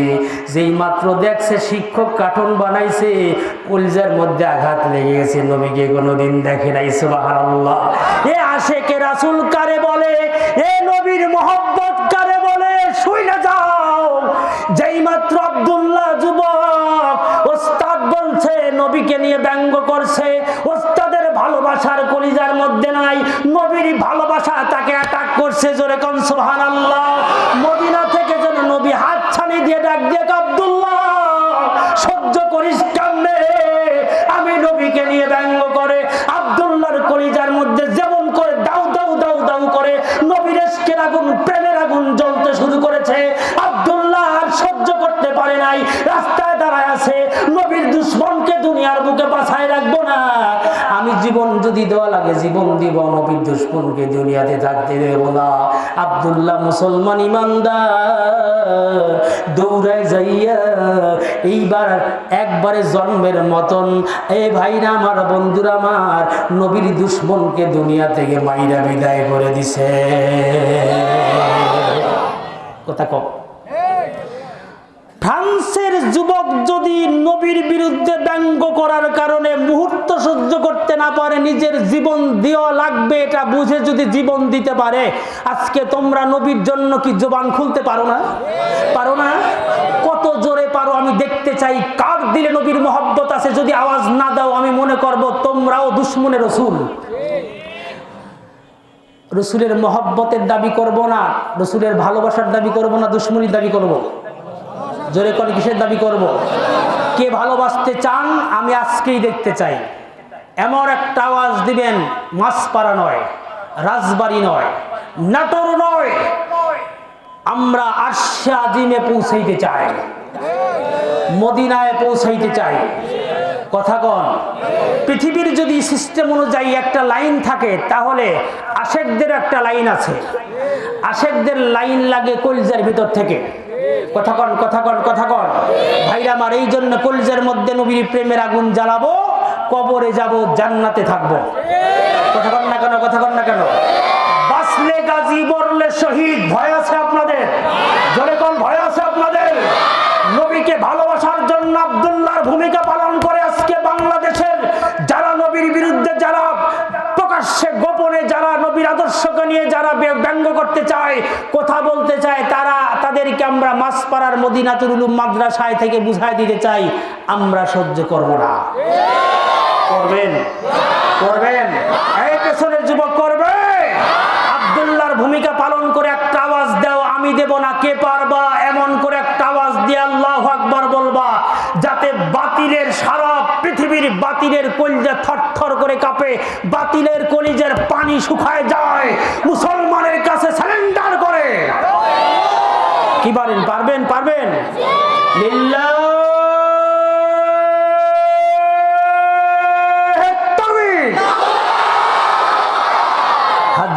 [SPEAKER 1] যেই মাত্র দেখছে শিক্ষক কার্টুন বানাইছে, কলিজার মধ্যে আঘাত লেগে গেছে। নবীকে কোনোদিন দেখে নাই। সুবহানাল্লাহ। এ আশেকে রাসূল কারে বলে, এ নবীর মহব্বত কারে বলে, শুইনা যাও। যেই মাত্র আব্দুল্লাহ যুবক ওস্তাদ বলছে, নবীকে নিয়ে ব্যঙ্গ করছে, ওস্তাদের ভালোবাসার কলিজার মধ্যে নাই, নবীর ভালোবাসা তাকে অ্যাটাক করছে। জোরে কোন সুবহানাল্লাহ। মদিনা থেকে যেন নবী হাত ছানি দিয়ে ডাক দিয়ে, আব্দুল্লাহ সহ্য করিস কেমনে, আমি নবীকে নিয়ে ব্যঙ্গ করে। আব্দুল্লাহর কলিজার মধ্যে যেমন করে দাউ দাউ দাউ দাউ করে নবীর ইশকের আগুন, প্রেমের আগুন জ্বলতে শুরু করেছে। আব্দুল্লাহ আর সহ্য করতে পারে নাই, রাস্তায় দাঁড়ায় আছে, নবীর দুশমনকে দুনিয়ার বুকে বাঁচায় রাখবো না, আমি জীবন যদি দেওয়া লাগে জীবন দিব, নবীর দুশমনকে দুনিয়াতে থাকতে দেব না। আব্দুল্লাহ মুসলমান ইমানদার দৌড়ায় যাইয়া এইবার একবারে জন্মের মতন, এ ভাইরা আমার, বন্ধুরা আমার, নবীর দুশমনকে দুনিয়া থেকে মাইরা বিদায় করে দিছে। কথা কম। ফ্রান্সের যুবক যদি নবীর বিরুদ্ধে ব্যঙ্গ করার কারণে মুহূর্ত সহ্য করতে না পারে, নিজের জীবন দেওয়া লাগবে এটা বুঝে যদি জীবন দিতে পারে, আজকে তোমরা নবীর জন্য কি জবান খুলতে পারো না? পারো না? কত জোরে পারো আমি দেখতে চাই। কার দিলে নবীর মহব্বত আছে, যদি আওয়াজ না দাও আমি মনে করব তোমরাও দুশমনে রসুল। রসুলের মহব্বতের দাবি করব না, রসুলের ভালোবাসার দাবি করব না, দুশমনির দাবি করব? জোরে করে কিসের দাবি করব? কে ভালোবাসতে চান আমি আজকেই দেখতে চাই। এমন একটা আওয়াজ দিবেন, মাছপাড়া নয়, রাজবাড়ি নয়, নাটোর নয়, আমরা আরশে আজিমে পৌঁছাইতে চাই, মদিনায় পৌঁছাইতে চাই। কথা কন। পৃথিবীর যদি সিস্টেম অনুযায়ী একটা লাইন থাকে, তাহলে আশেকদের একটা লাইন আছে। আশেকদের লাইন লাগে কলিজার ভিতর থেকে। কথা কন, কথা কন, কথা কন। ভাইরা আমার, এই জন্য কলিজার মধ্যে নবীর প্রেমের আগুন জ্বালাবো, কবরে যাব, জান্নাতে থাকবো। কথা কন না কেন? কথা কন না কেন? বাঁচলে গাজী, মরলে শহীদ। ভয় আছে আপনাদের? জোরে কোন ভয় আছে আপনাদের? নবীকে ভালোবাসার জন্য আব্দুল্লাহর ভূমিকা পালন করে আজকে বাংলাদেশের যারা নবীর বিরুদ্ধে, যারা প্রকাশ্যে গোপনে, যারা নবীর আদর্শকে নিয়ে যারা ব্যঙ্গ করতে চায়, কথা বলতে চায়, তাদেরকে আমরা মাছপাড়ার মদিনাতুল উলুম মাদ্রাসায় থেকে বুঝাই দিতে চাই, আমরা সহ্য করব না। করবেন? করবেন? এই পেছনের যুবক করবে? আব্দুল্লাহর ভূমিকা পালন করে একটা আওয়াজ দাও, আমি দেব না, কে পারবা? এমন করে একটা আওয়াজ দিয়ে আল্লাহু আকবার বলবা, যাতে বাতিলের সারা পৃথিবীর বাতিলের কলিজা থরথর করে কাঁপে, বাতিলের কলিজার পানি শুকায় যায়, মুসলমানের কাছে সারেন্ডার করে। কি পারেন? পারবেন? পারবেন? লিল্লাহ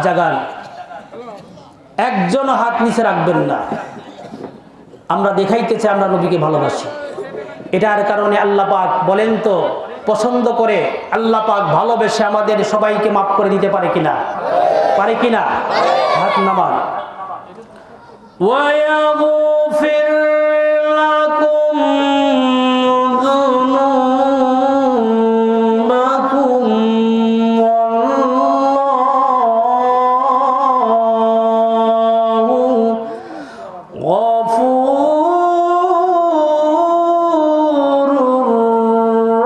[SPEAKER 1] জাগান, একজন হাত নিচে রাখবেন না। আমরা দেখাইতেছি আমরা নবীকে ভালোবাসি। এটার কারণে আল্লাহ পাক বলেন তো পছন্দ করে আল্লাহ পাক ভালোবেসে আমাদের সবাইকে মাফ করে দিতে পারে কিনা? পারে কিনা? হাত নামান। ওয়ায়াগফির লাকুম যুনুবাকুম ওয়াল্লাহু গফুরুর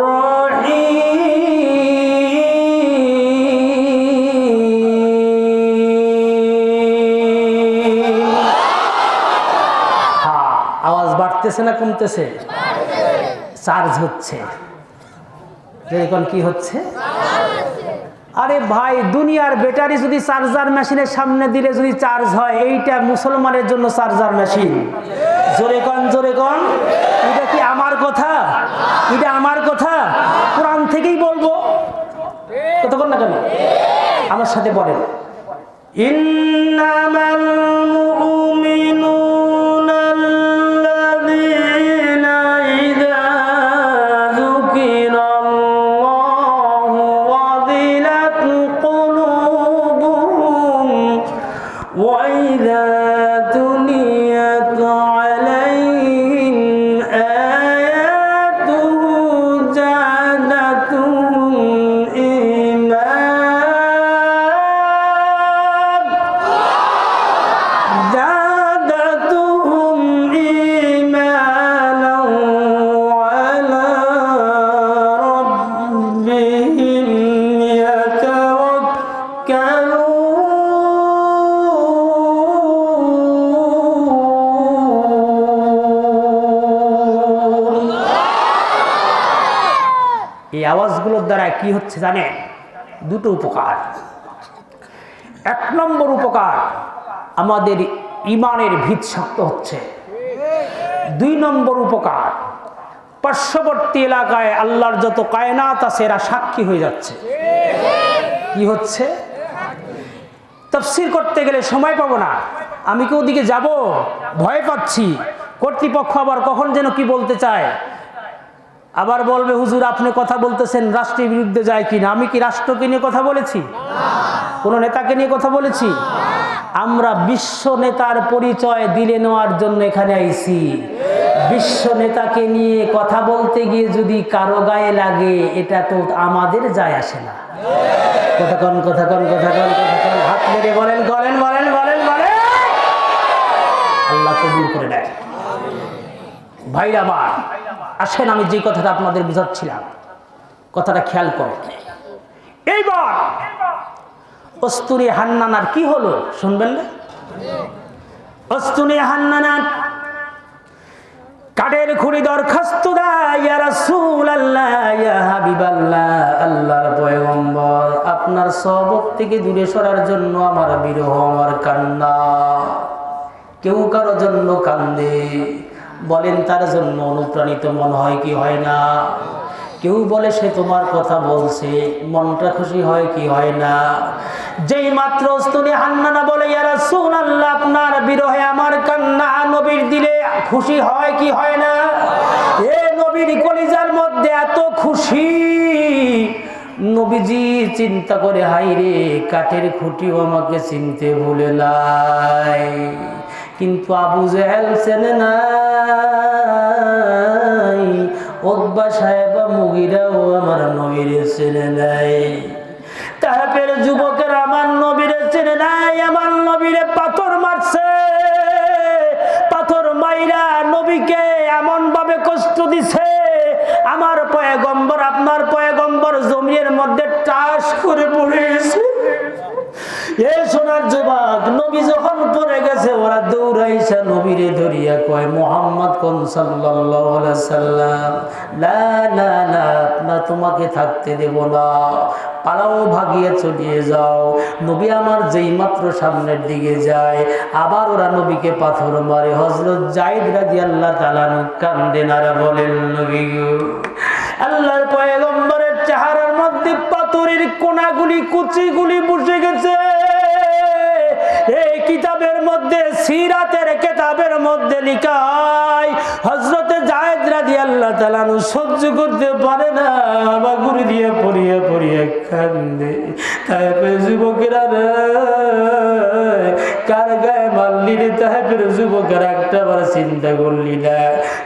[SPEAKER 1] রহিম। আওয়াজ বাড়তেছে না কমতেছে? চার্জ হচ্ছে। এখন কি হচ্ছে? আরে ভাই, দুনিয়ার ব্যাটারি যদি চার্জার মেশিনের সামনে দিলে যদি চার্জ হয়, এইটা মুসলমানের জন্য চার্জার মেশিন। জোরে কন, জোরে কন। এটা কি আমার কথা? এটা আমার কথা? কোরআন থেকেই বলবো। কতক্ষণ না কেন? আমার সাথে বলেন, ইন্নামাল মুমিনুনা আল্লাযীনা ইযা যুকিরাল্লাহু ওয়াজিলাত কুলুবুহুম ওয়া ইযা তুলিয়াত আলাইহিম আয়াতুহু যাদাতুহুম ঈমানান ওয়া আলা রাব্বিহিম ইয়াতাওয়াক্কালুন। এই আওয়াজগুলোর দ্বারা কি হচ্ছে জানেন? দুটো উপকার। এক নম্বর উপকার, আমাদের ইমানের ভিত শক্ত হচ্ছে। দুই নম্বর উপকার, পার্শ্ববর্তী এলাকায় আল্লাহর যত কায়নাত আছে এরা সাক্ষী হয়ে যাচ্ছে। কি হচ্ছে? তাফসীর করতে গেলে সময় পাবো না, আমি কি ওদিকে যাব? ভয় পাচ্ছি। কর্তৃপক্ষ আবার কখন যেন কি বলতে চায়, আবার বলবে হুজুর আপনি কথা বলতেছেন রাষ্ট্রের বিরুদ্ধে যায় কিনা। আমি কি রাষ্ট্রকে নিয়ে কথা বলেছি? কোন নেতাকে নিয়ে কথা বলেছি? আমরা বিশ্ব নেতার পরিচয় দিলে নেওয়ার জন্য এখানে আইছি। বিশ্ব নেতাকে নিয়ে কথা বলতে গিয়ে যদি কারো গায়ে লাগে, এটা তো আমাদের যায় আসে না। কথা কন, কথা কন, কথা কন, কথা কন। হাত মেরে বলেন, বলেন, বলেন, বলেন, বলেন। আল্লাহ কবুল করে নেয়। ভাইরা আমার, আসেন আমি যে কথাটা আপনাদের বুঝাচ্ছিলাম, কথাটা খেয়াল করেন। এইবার অস্তুরি হান্নানার কি হলো শুনবেন না? অস্তুরি হান্নানার কাঠের খুঁড়ি দরখাস্ত দেয়, ইয়া রাসূলুল্লাহ, ইয়া হাবিবাল্লাহ, আল্লাহর পয়গম্বর, আপনার সহবত থেকে দূরে সরার জন্য আমার বিরহ, আমার কান্না। কেউ কারো জন্য কান্দে, বলেন তার জন্য অনুপ্রাণিত মন হয় কি হয় না? কেউ বলে সে তোমার কথা বলছে, মনটা খুশি হয় কি হয় না? যেই মাত্র অস্তুনি হান্নানা বলে, ইয়া রাসূলুল্লাহ, আপনার বিরহে আমার কান্না, নবীর দিলে খুশি হয় কি হয় না? এ নবীর কলিজার মধ্যে এত খুশি, নবীজি চিন্তা করে, হাই রে, কাঠের খুঁটিও আমাকে চিনতে ভুলে নাই। কিন্তু আবু জেহেল চেনে নাই, উতবা সাহেবা মুগিরাও আমার নবীরে চেনে নাই। তাহের যুবকের আমার নবীরে চেনে নাই। আমার নবীরে পাথর মারছে, পাথর মাইরা নবীকে এমন ভাবে কষ্ট দিছে, আমার পয়গম্বর, আপনার পয়গম্বর জমিনের মধ্যে টাস করে পড়েছে। এই সোনার যুবক, নবী যখন পড়ে গেছে, ওরা দৌড়াইছে নবীরে ধরিয়া কয়, মুহাম্মদ কোন সাল্লাল্লাহু আলাইহি সাল্লাম, লা লা লা, না তোমাকে থাকতে দেব না, পালাও, ভাগিয়ে চলিয়ে যাও। নবী আমার যেই মাত্র সামনের দিকে যায়, আবার ওরা নবীকে পাথর মারে। হযরত যায়েদ রাদিয়াল্লাহু তাআলা কান্দেন আর বলেন, নবী গো, আল্লাহর পয়গম্বরের চেহারার মধ্যে পাথরের কোনাগুলি, কুচিগুলি বসে গেছে। এই কিতাবের মধ্যে, সিরাতের কিতাবের মধ্যে লিখায় হযরতে যায়েদ রাদিয়াল্লাহু তাআলা সহ্য করতে পারে না, বাগুড়ি দিয়ে পড়িয়ে পড়িয়ে কান্দে। তাইপের যুবকেরা কার গায়ে মারলি রে? তাইপের যুবকেরা একটা বার চিন্তা করলি না?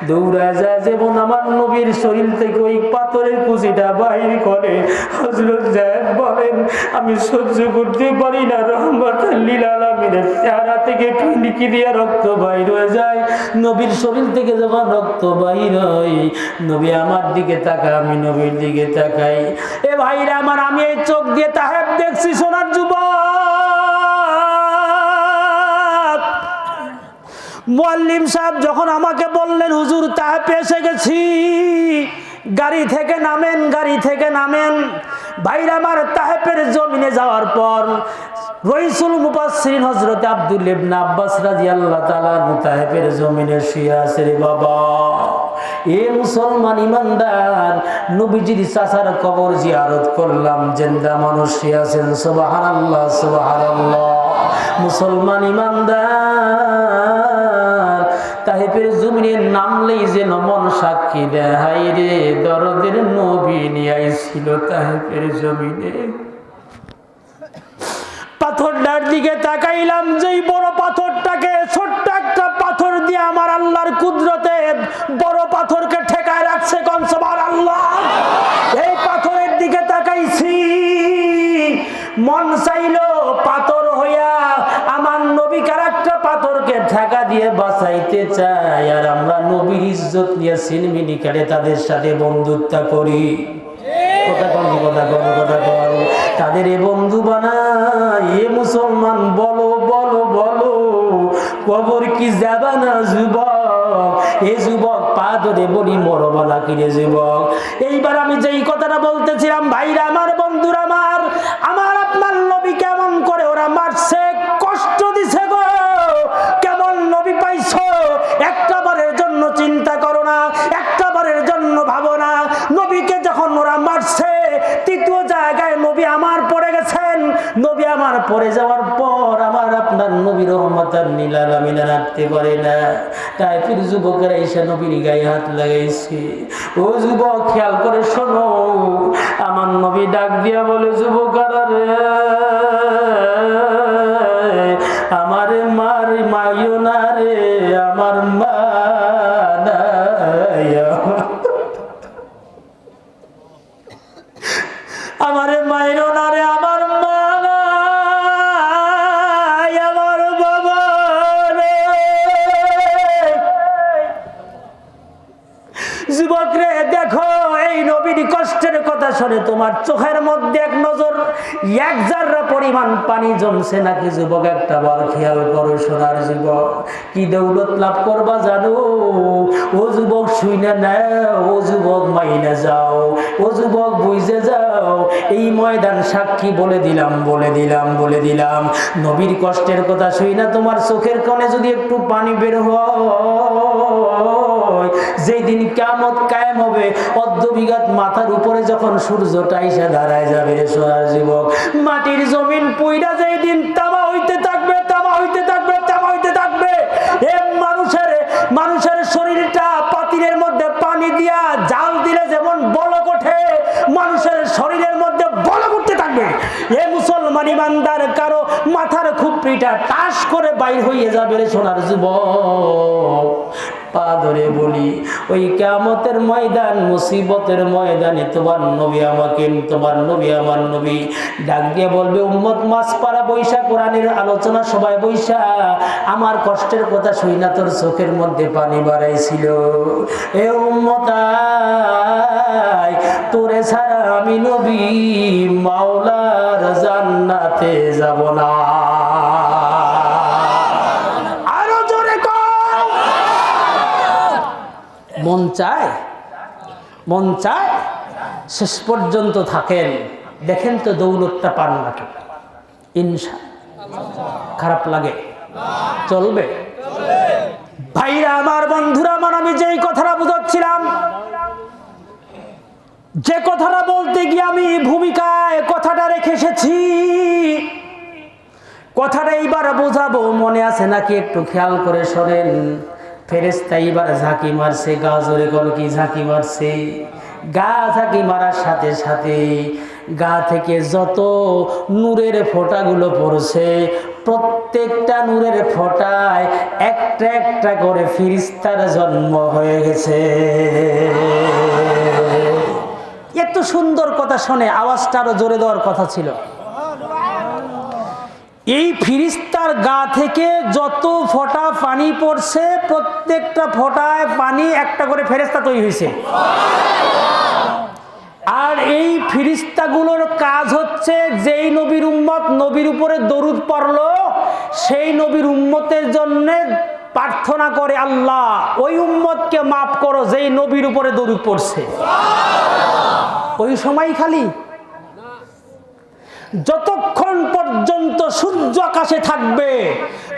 [SPEAKER 1] দৌড়া যায় যেমন আমার নবীর শরীর থেকে ওই পাথরের কুচিটা বাহির করে। হযরত যায়েদ বলেন, আমি সহ্য করতে পারি না, রহমাতুল লিল আলামিনের চেহারা থেকে টুনকি দিয়ে রক্ত বাইর হয়ে যায়। নবীর শরীর থেকে যখন রক্ত বাইর হয়, নবী আমার দিকে তাকায়, আমি নবীর দিকে তাকাই। এ ভাইরা আমার, আমি এই চোখ দিয়ে তাহেব দেখছি। সোনার যুবক মুআল্লিম সাহেব যখন আমাকে বললেন, হুজুর তাহেব এসে গেছি, গাড়ি থেকে নামেন, গাড়ি থেকে নামেন। ভাইরা আমার, তাহেবের জমিনে যাওয়ার পর রইসুল মুফাসসিরিন হযরত আব্দুল ইবনে আব্বাস রাদিয়াল্লাহু তাআলা আনহু তাহেবের জমিনে শুয়ে আছে। রে বাবা, এ মুসলমান ইমানদার, নবীজির চাচার কবর জিয়ারত করলাম, জিন্দা মানুষ শুয়ে আছেন। সুবহানাল্লাহ, সুবহানাল্লাহ। মুসলমান ইমানদার, তাহেবের জমিনে নামলেই যেন মন সাক্ষী দেয়, হায় রে দরদের নবী নিয়ে আইছিল তাহেবের জমিনে। পাথরটার দিকে তাকাইলাম, যেই বড় পাথরটাকে ছোট্ট একটা পাথর দিয়ে আমার আল্লাহর কুদরতে বড় পাথরকে ঠেকায় রাখছে। কোন সুবহানাল্লাহ। এই পাথরের দিকে তাকাইছি, মন চাইলো পাথর হইয়া আমার নবীকার একটা পাথরকে ঠেকা দিয়ে বাঁচাইতে চাই, আর আমরা নবীর ইজ্জত নিয়ে সিনমিনি কাটে তাদের সাথে বন্ধুত্ব করি। কথা কম, কথা কম, কথা কম। তাদের এ বন্ধু বানাই। এ মুসলমান, বলো বলো বলো, কবর কি যাবা না যুবক? এ যুবক, পা ধরে বলি মরবা নাকি রে যুবক? এইবার আমি যেই কথাটা বলতেছিলাম, ভাইরা আমার, বন্ধুরা আমার, আমার আপনার নবী কেমন করে ওরা মারছে, কষ্ট দিছে গো, কেমন নবী পাইছো, একটা বারের জন্য চিন্তা করো না, একটা বারের জন্য ভাবো না। নবীকে যখন ওরা মারছে, তৃতীয় জায়গায় নবী আমার পড়ে গেছেন। নবী আমার পড়ে যাওয়ার পর আমার আপনার নবী রহমাতুল লিল আলামিন রাখতে পারে না। তাই ফির যুবকেরা এসে নবীর গায়ে হাত লাগাইছে। ও যুবক, খেয়াল করে শোনো, আমার নবী ডাক দিয়া বলে, যুবকেরা রে, আমার মার মাইও না রে, আমার মা আমারে মাইরো না রে, আমার মা নাই, আমার বাবা রে। যুবক রে, দেখো, এই নবীর কষ্টের কথা শুনে তোমার চোখের মধ্যে এক নজর এক জাররা পরিমাণ পানি জমছে নাকি? যুবক, একটা বার খেয়াল করো। সোনার যুবক, কি দৌলত লাভ করবা জানো? ও যুবক, শুইনা না, ও যুবক মাইনা যাও, ও যুবক বুঝে যাও, এই ময়দান সাক্ষী। বলে দিলাম, বলে দিলাম, বলে দিলাম, নবীর কষ্টের কথা শুই না তোমার চোখের কোণে যদি একটু পানি বের হয়, যেই দিন কিয়ামত কায়েম হবে, অর্ধবিঘাত মাথার উপরে যখন সূর্যটা এসে দাঁড়ায় যাবে রে সোনার যুবক, মাটির জমিন পুইরা যেই দিন তামা হইতে থাকবে, তামা হইতে থাকবে, তামা হইতে থাকবে। এ মানুষের শরীরটা পাতিলের মধ্যে পানি দিয়া জাল দিলে যেমন বলক ওঠে, মানুষের শরীরের মধ্যে বলক উঠতে থাকবে। এ মুসলমান ইমানদার, কারো মাথার খুপড়িটা টাস করে বাইর হয়ে যাবে রে সোনার যুবক। পা ধরে বলি, ওই কিয়ামতের ময়দান, মুসিবতের ময়দানে তোমার নবী আমাকে, তোমার নবী আমার নবী ডাক দিয়ে বলবে, উম্মত মাঝপাড়া বৈশা কোরআনের আলোচনা সবাই বৈশা আমার কষ্টের কথা শুই না তোর চোখের মধ্যে পানি বাড়াইছিল। এ উম্মত আয়, তোরে ছাড়া আমি নবী মাওলার জান্নাতে যাব না। মন চায়, মন চায় শেষ পর্যন্ত থাকেন, দেখেন তো দৌলতটা পান নাকি? ইনশাআল্লাহ। খারাপ লাগে? চলবে? ভাইরা আমার, বন্ধুরা আমার, আমি যেই কথাটা বুঝাচ্ছিলাম, যে কথাটা বলতে গিয়ে আমি ভূমিকায় কথাটা রেখে এসেছি, কথাটা এইবার বোঝাবো, মনে আছে নাকি একটু খেয়াল করে শোনেন। ফেরেশতা এইবার ঝাঁকি মারছে, গা জোরে কোন কি ঝাঁকি মারছে। গা ঝাঁকি মারার সাথে সাথে গা থেকে যত নূরের ফোঁটাগুলো পড়ছে, প্রত্যেকটা নূরের ফোঁটায় একটা একটা করে ফেরেশতার জন্ম হয়ে গেছে। এত সুন্দর কথা শুনে আওয়াজটা আরো জোরে দেওয়ার কথা ছিল। এই ফেরেশতার গা থেকে যত ফোঁটা পানি পড়ছে, প্রত্যেকটা ফোঁটায় পানি একটা করে ফেরেশতা তৈরি হয়েছে। আর এই ফেরেশতাগুলোর কাজ হচ্ছে, যেই নবীর উম্মত নবীর উপরে দরুদ পড়লো, সেই নবীর উম্মতের জন্য প্রার্থনা করে, আল্লাহ ওই উম্মতকে মাফ করো যেই নবীর উপরে দরুদ পড়ছে। ওই সময় খালি যতক্ষণ পর্যন্ত সূর্য আকাশে থাকবে,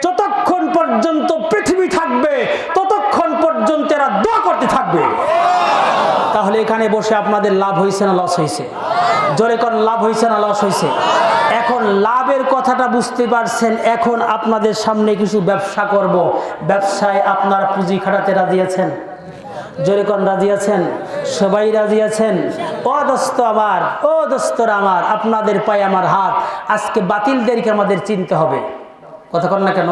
[SPEAKER 1] যতক্ষণ পর্যন্ত পৃথিবী থাকবে, ততক্ষণ পর্যন্ত এরা দোয়া করতে থাকবে। তাহলে এখানে বসে আপনাদের লাভ হয়েছে না লস হয়েছে? জোরে কোন লাভ হয়েছে না লস হয়েছে? এখন লাভের কথাটা বুঝতে পারছেন। এখন আপনাদের সামনে কিছু ব্যবসা করব। ব্যবসায় আপনার পুঁজি খাটাতে রাজি আছেন? জোরে কোন রাজি আছেন? সবাই রাজি আছেন? ও দোস্ত আমার, ও দোস্তরা আমার, আপনাদের পায়ে আমার হাত। আজকে বাতিলদেরকে আমাদের চিনতে হবে। কথা কন না কেন?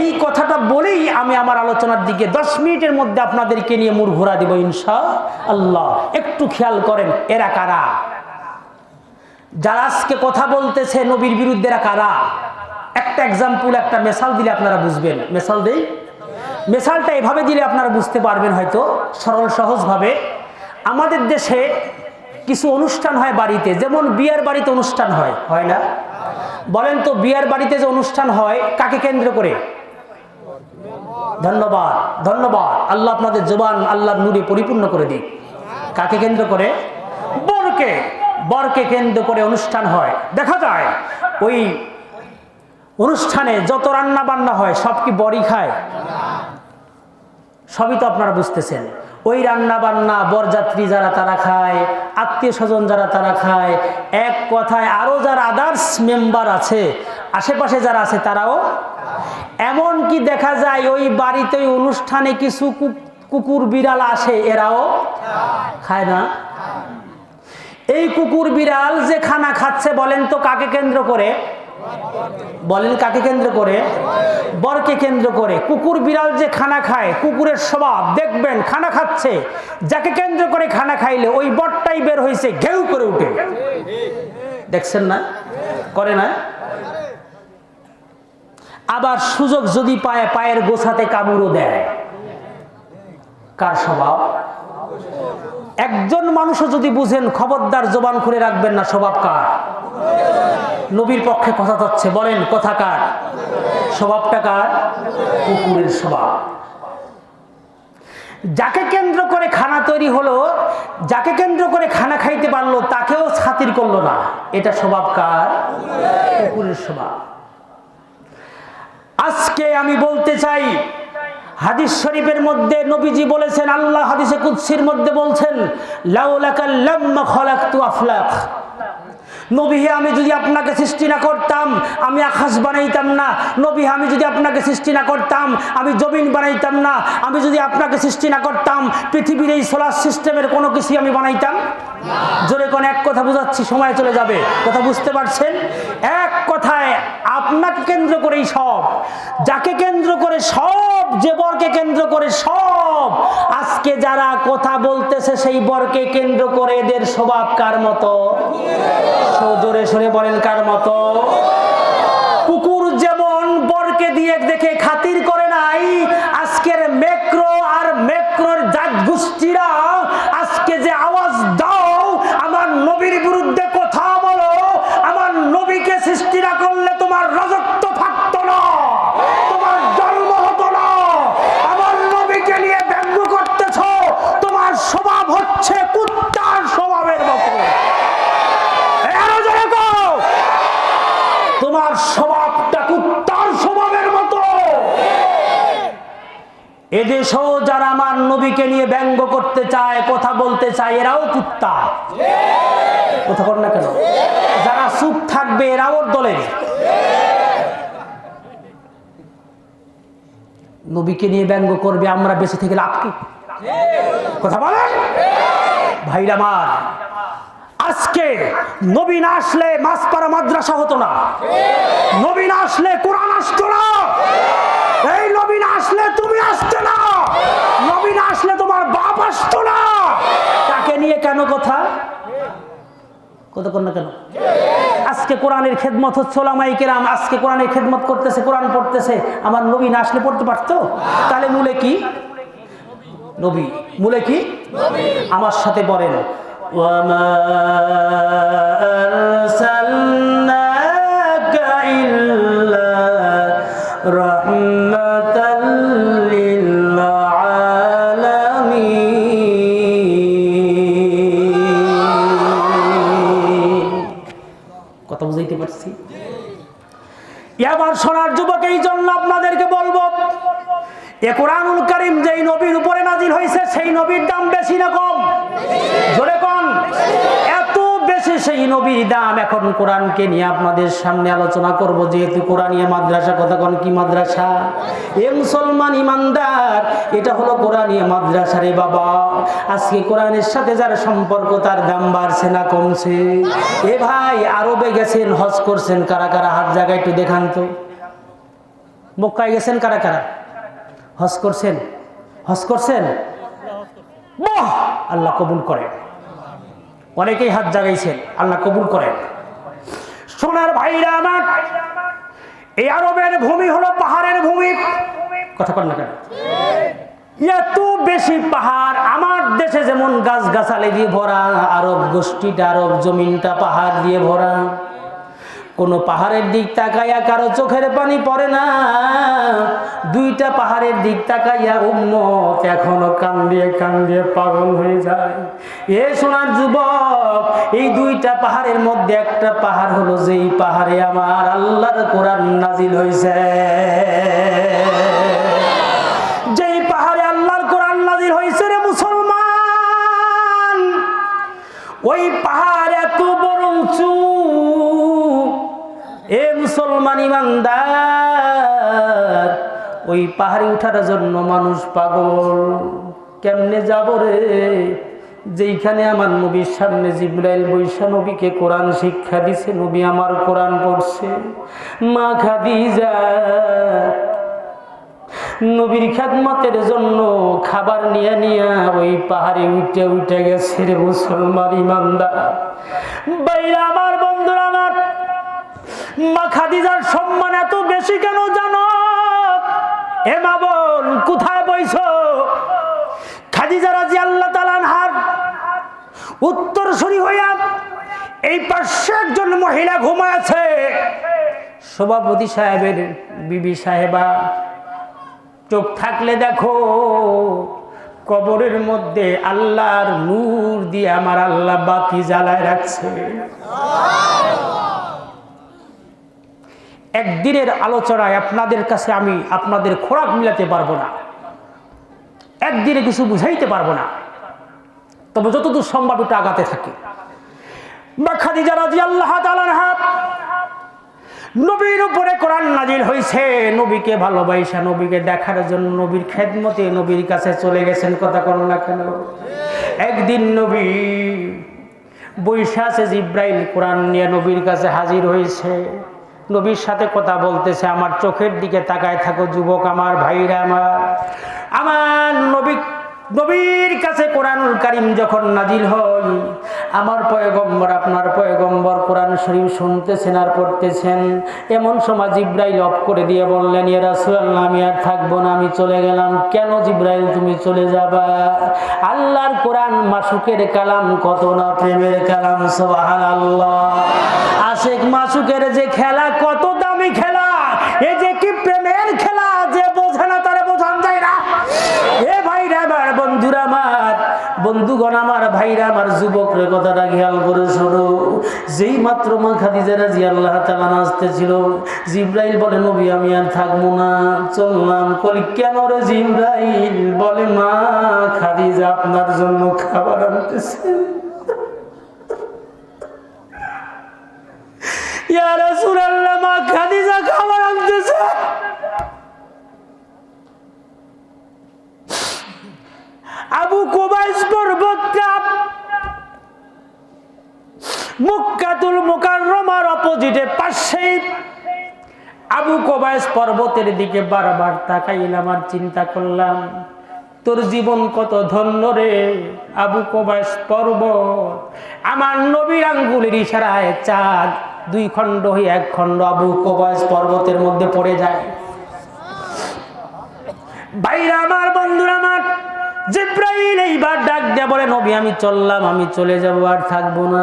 [SPEAKER 1] এই কথাটা বলেই আমি আমার আলোচনার দিকে 10 মিনিটের মধ্যে আপনাদেরকে নিয়ে মুড় ঘোরা দিব ইনশাআল্লাহ। একটু খেয়াল করেন, এরা কারা? যারা আজকে কথা বলতেছে নবীর বিরুদ্ধে, এরা কারা? একটা এক্সাম্পল, একটা মেসাল দিলে আপনারা বুঝবেন। মেসাল দেই, মেসালটা এভাবে দিলে আপনারা বুঝতে পারবেন হয়তো সরল সহজভাবে। আমাদের দেশে কিছু অনুষ্ঠান হয় বাড়িতে, যেমন বিয়ের বাড়িতে অনুষ্ঠান হয়, হয় না? বলেন তো, বিয়ের বাড়িতে যে অনুষ্ঠান হয় কাকে কেন্দ্র করে? ধন্যবাদ, ধন্যবাদ। আল্লাহ আপনাদের জবান আল্লাহর নূরে পরিপূর্ণ করে দিক। কাকে কেন্দ্র করে? বরকে। বরকে কেন্দ্র করে অনুষ্ঠান হয়। দেখা যায় ওই অনুষ্ঠানে যত রান্না বান্না হয় সব কি বরই খায়? সবই তো আপনারা বুঝতেছেন। ওই রান্না বান্না বরযাত্রী যারা তারা খায়, আত্মীয় স্বজন যারা তারা খায়, এক কথায় আরো যারা আদার্স মেম্বার আছে, আশেপাশে যারা আছে তারাও। এমন কি দেখা যায় ওই বাড়িতে ওই অনুষ্ঠানে কিছু কুকুর বিড়াল আসে, এরাও খায় না? এই কুকুর বিড়াল যে খানা খাচ্ছে, বলেন তো কাকে কেন্দ্র করে? বলেন কাকে কেন্দ্র করে? বরকে কেন্দ্র করে। কুকুর বিড়াল যে খানা খায়, কুকুরের স্বভাব দেখবেন, খানা খাচ্ছে, যাকে কেন্দ্র করে খানা খাইলে ওই বরটাই বের হয়েছে ঘেউ করে উঠে। দেখছেন না? করে না? আবার সুযোগ যদি পায় পায়ের গোছাতে কামড়ও দেয়। কার স্বভাব? একজন মানুষও যদি বুঝেন, খবরদার জবান খুলে রাখবেন না। স্বভাব কার? নবীর পক্ষে কথা হচ্ছে, বলেন কথা কার? স্বভাবটা কার? কুকুরের স্বভাব। যাকে কেন্দ্র করে খানা তৈরি হলো, যাকে কেন্দ্র করে খানা খাইতে পারলো, তাকেও খাতির করলো না। এটা স্বভাব কার? কুকুরের স্বভাব। আজকে আমি বলতে চাই, হাদিস শরীফের মধ্যে নবীজি বলেছেন, আল্লাহ হাদিসে কুদসির মধ্যে বলছেন, লাউলাকা লাম্মা খালাকতু আফলাক। নবী, আমি যদি আপনাকে সৃষ্টি না করতাম আমি আকাশ বানাইতাম না। নবী, আমি যদি আপনাকে সৃষ্টি না করতাম আমি জমিন বানাইতাম না। আমি যদি আপনাকে সৃষ্টি না করতাম পৃথিবীর এই সোলার সিস্টেমের কোনো কিছু আমি বানাইতাম না। জোরে কোন এক কথা বুঝাচ্ছি, সময় চলে যাবে। কথা বুঝতে পারছেন? এক কথায় আপনাকে কেন্দ্র করেই সব, যাকে কেন্দ্র করে সব, যে বরকে কেন্দ্র করে সব। আজকে যারা কথা বলতেছে সেই বরকে কেন্দ্র করে এদের স্বভাব কার মতো? জোরে সরে বলেন কার মতো? কুকুর যেমন বরকে দিয়ে দেখে খাতির করে নাই, আজকের মেক্রো আর মেক্রোর জাত গোষ্ঠীরা আজকে যে আওয়াজ দাও, আমার নবীর বিরুদ্ধে কথা বলো, আমার নবীকে সৃষ্টি না করলে তোমার রাজত্ব থাকতো না, তোমার জন্ম হতো না, আমার নবীকে নিয়ে ব্যঙ্গ করতেছ, তোমার স্বভাব হচ্ছে কুত্তার স্বভাবের মতো। তোমার স্বভাবটা কুত্তার স্বভাবের মতো। এদেশেও যারা আমার নবীকে নিয়ে ব্যঙ্গ করতে চায়, কথা বলতে চায়, এরাও কুত্তা। কথা বল না কেন? যারা চুপ থাকবে এরাও দলের। নবীকে নিয়ে ব্যঙ্গ করবে, আমরা বেঁচে থেকে লাভ কি? কথা বলেন ভাইরা আমার। আজকে নবী না আসলে মাসপাড়া মাদ্রাসা হতো না, নবী না আসলে কোরআন আসতো না, এই নবী না আসলে তুমি আসতে না, নবী না আসলে তোমার বাপ আসতো না। তাকে নিয়ে কেন কথা কতক্ষণ না কেন? আজকে কোরআনের খেদমত হচ্ছে ওলামায়ে কেরাম, আজকে কোরআনের খেদমত করতেছে, কোরআন পড়তেছে। আমার নবী না আসলে পড়তে পারতো? তাহলে মূলে কি? নবী। মূলে কি? আমার সাথে বলেন, ওয়ামা আরসালনাকা ইল্লা রাহমাতাল লিল আলামিন। কথা বুঝাইতে পারছি? এবার সোনার যুবক, এই জন্য আপনাদেরকে বলবো, এ কোরআনুল কারীম যেই নবীর উপরে নাজিল হয়েছে সেই নবীর দাম বেশি না কম? জোরে কোন? এত বেশি সেই নবীর দাম। এখন কোরআনকে নিয়ে আপনাদের সামনে আলোচনা করব, যেহেতু কোরআনিয়া মাদ্রাসা। কথা কোন? কি মাদ্রাসা? এ মুসলমান ইমানদার, এটা হলো কোরআনিয়া মাদ্রাসা রে বাবা। আজকে কোরআনের সাথে যার সম্পর্ক তার দাম বাড়ছে না কমছে? এ ভাই, আরবে গেছেন, হজ করছেন, কারা কারা হাত জায়গায় একটু দেখান তো। মক্কায় গেছেন কারা কারা? হজ করছেন? হজ করছেন? বাহ, আল্লাহ কবুল করেন। অনেকেই হাত জাগাইছেন, আল্লাহ কবুল করেন। সোনার ভাইরা আমার, এই আরবের ভূমি হলো পাহাড়ের ভূমি। কথা বল না কেন? এত বেশি পাহাড়। আমার দেশে যেমন গাছ গাছালি দিয়ে ভরা, আরব গোষ্ঠীটা, আরব জমিনটা পাহাড় দিয়ে ভরা। কোন পাহাড়ের দিক তাকাইয়া কারো চোখের পানি পড়ে না। দুইটা পাহাড়ের দিক তাকাইয়া উম্মত এখনো কান্দিয়ে পাগল হয়ে যায়। এ সোনার যুবক, এই দুইটা পাহাড়ের মধ্যে একটা পাহাড় হলো যেই পাহাড়ে আমার আল্লাহর কোরআন নাজিল হয়েছে। যেই পাহাড়ে আল্লাহর কোরআন নাজিল হয়েছে রে মুসলমান, ওই পাহাড় এত বড় উঁচু। এ মুসলমান ইমানদার, ওই পাহাড়ে উঠার জন্য মানুষ পাগল। কেমনে যাব রে? যেইখানে আমার নবীর সামনে জিবরাইল বৈশা নবীকে কোরআন শিক্ষা দিছে, নবী আমার কোরআন পড়ছে। মা খাদিজা নবীর খেদমতের জন্য খাবার নিয়ে নিয়ে ওই পাহাড়ে উঠে গেছে রে মুসলমান ইমানদার। বাইরে আমার বন্ধুরা, আমার মা খাদিজার সম্মান এত বেশি কেন জানো? এ মা বোন, কোথায় বইছো? খাদিজা রাদিয়াল্লাহু তাআলা আনহার উত্তরসূরি হইয়া এই পাশে একজন মহিলা ঘুমায় আছে। সভাপতি সাহেবের বিবি সাহেবা, চোখ থাকলে দেখো, কবরের মধ্যে আল্লাহর নূর দিয়ে আমার আল্লাহ বাতি জ্বালায় রাখছে। একদিনের আলোচনায় আপনাদের কাছে আমি আপনাদের খোরাক মিলাতে পারবো না, একদিনে কিছু বুঝাইতে পারবো না, তবে যতদূর সম্ভব একটু আগাতে থাকি। মা খাদিজা রাদিয়াল্লাহু তাআলা আনহা, নবীর উপরে কোরআন নাজিল হয়েছে, নবীকে ভালোবাসা, নবীকে দেখার জন্য, নবীর খেদমতে নবীর কাছে চলে গেছেন। কথা কন না কেন? একদিন নবী বৈশা আছে, জিব্রাইল কোরআন নিয়ে নবীর কাছে হাজির হয়েছে। নবীর সাথে কথা বলতেছে। আমার চোখের দিকে তাকায় থাকো যুবক, আমার ভাইরা আমার নবীর কাছে কোরআনুল কারীম যখন নাজিল হয়, আমার পয়গম্বর, আপনার পয়গম্বর কোরআন শরীফ শুনতেছেন আর পড়তেছেন। এমন সময় জিব্রাইল অফ করে দিয়ে বললেন, ইয়া রাসূলুল্লাহ, আমি আর থাকবো না, আমি চলে গেলাম। কেন জিব্রাইল তুমি চলে যাবা? আল্লাহর কোরআন মাসুকের কালাম, কত না প্রেমের কালাম। সুবহানাল্লাহ। আশিক মাসুকের যে খেলা, কত দামি খেলা। এ যে কি প্রেমের খেলা, যে বোঝে না তারে বোঝান যায় না। এ ভাইরা আমার, বন্ধুরা আমার, বন্ধুগণ আমার, ভাইরা আমার, যুবকরা কথাটা খেয়াল করে শোনো। যেই মাত্র মা খাদিজা রাদিয়াল্লাহু তাআলা আসতেছিল, জিব্রাইল বলে, নবী আমি আর থাকবো না, চললাম। কলি কেন রে জিব্রাইল? বলে, মা খাদিজা আপনার জন্য খাবার আনতেছে। ইয়া রাসূলুল্লাহ, মা খাদিজা খাবার আনতেছে। আবু কুবাইস পর্বতটা মক্কাতুল মুকাররমার অপোজিটে পাশে। আবু কুবাইস পর্বতের দিকে বারবার তাকাইলাম আর চিন্তা করলাম, তোর জীবন কত ধন্য রে আবু কুবাইস পর্বত। আমার নবীর আঙ্গুলের ইশারায় চাঁদ দুই খণ্ড হয়ে এক খণ্ড আবু কুবাইস পর্বতের মধ্যে পড়ে যায়। ভাইরা আমার, বন্ধুরা আমার, জিবরাইল এইবার ডাক দিয়ে বলে, নবী আমি চললাম, আমি চলে যাব, আর থাকবো না।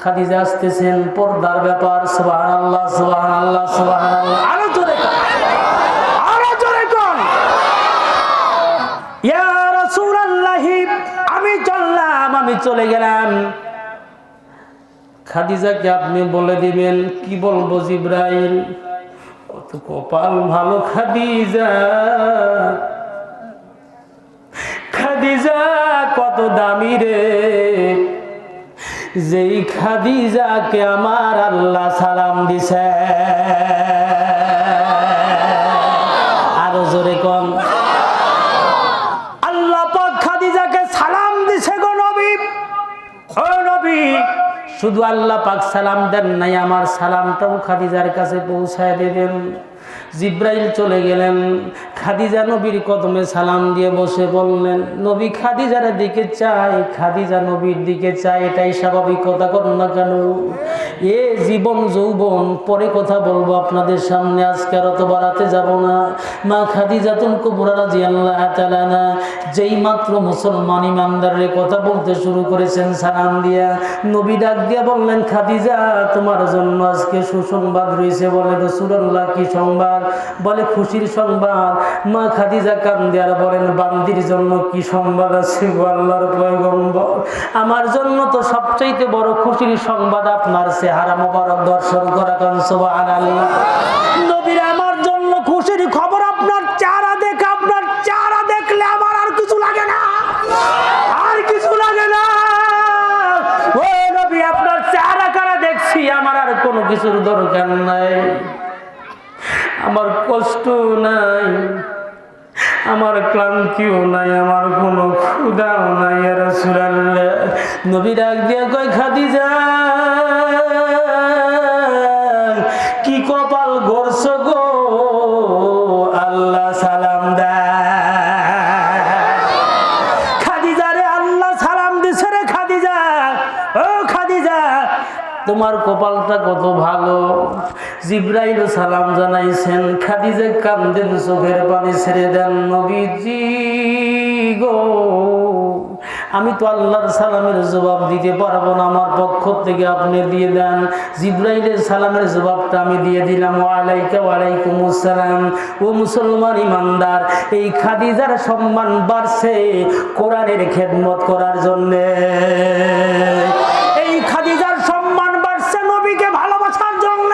[SPEAKER 1] খাদিজা আসতেছেন, পর্দার ব্যাপার। সুবহানাল্লাহ, সুবহানাল্লাহ, সুবহানাল্লাহ। আরো জোরে কর, আরো জোরে কর। ইয়া রাসূলুল্লাহ, আমি চললাম, আমি চলে গেলাম। খাদিজাকে আপনি বলে দিবেন। কি বলবো জিবরাইল? কত কপাল ভালো খাদিজা, খাদিজা কত দামি রে, যেই খাদিজাকে আমার আল্লাহ সালাম দিছে। আরো জোরে কম। আল্লাহ পাক খাদিজাকে সালাম দিছে গো নবী। ও নবী, শুধু আল্লাহ পাক সালাম দেন নাই, আমার সালামটাও খাদিজার কাছে পৌঁছায় দেবেন। জিব্রাইল চলে গেলেন, খাদিজা নবীর কদমে সালাম দিয়ে বসে বললেন, নবী খাদিজার দিকে চাই, খাদিজা নবীর দিকে চাই। এটাই স্বাভাবিক কথা, কর না কেন? এ জীবন যৌবন পরে কথা বলবো আপনাদের সামনে, আজকে আর অত বাড়াতে যাব না। মা খাদিজাতুল কুবরা রাদিয়াল্লাহু তাআলা আনহা যেই মাত্র মুসলমান ইমানদারের কথা বলতে শুরু করেছেন সালাম দিয়া, নবী ডাক দিয়া বললেন, খাদিজা তোমার জন্য আজকে সুসংবাদ রয়েছে। বলে, রাসূলুল্লাহ কি সংবাদ? বলে, খুশির সংবাদ। মা খাদিজা কান্দে আর বলেন, বান্দির জন্য কি সংবাদ আছে গো আল্লাহর পয়গম্বর? আমার জন্য তো সবচেয়ে বড় খুশির সংবাদ আপনার চেহারা মোবারক দর্শন করা। কান সুবহানাল্লাহ। নবীর আমার জন্য খুশির খবর আপনার চেহারা দেখে, আপনার চেহারা দেখলে আমার আর কিছু লাগে না, আর কিছু লাগে না। ও নবী, আপনার চেহারা কারা দেখছি, আমার আর কোনো কিছুর দরকার নাই। আমার কষ্ট নাই, আমার ক্লান্তিও নাই, আমার কোনো ক্ষুধাও নাই। ইয়া রাসূলুল্লাহ, নবী ডাক দিয়ে কয়, খাদিজা কি কপাল গড়ছ গো, আল্লাহ সালাম দেয়। খাদিজা রে, আল্লাহ সালাম দিছে রে খাদিজা। ও খাদিজা, তোমার কপালটা কত ভালো। জিবরাইল সালাম জানাইছেন, খাদিজা কান্দেন, চোখের পানি ছেড়ে দেন। নবীজি গো, আমি তো আল্লাহর সালামের জবাব দিতে পারবো না, আমার পক্ষ থেকে আপনি দিয়ে দেন। জিবরাইলের সালামের জবাবটা আমি দিয়ে দিলাম, ওয়ালাইকা ওয়ালাইকুমুস সালাম। ও মুসলমান ইমানদার, এই খাদিজার সম্মান বাড়ছে কোরআনের খেদমত করার জন্য। এই খাদিজার সম্মান বাড়ছে নবীকে ভালোবাসার জন্য।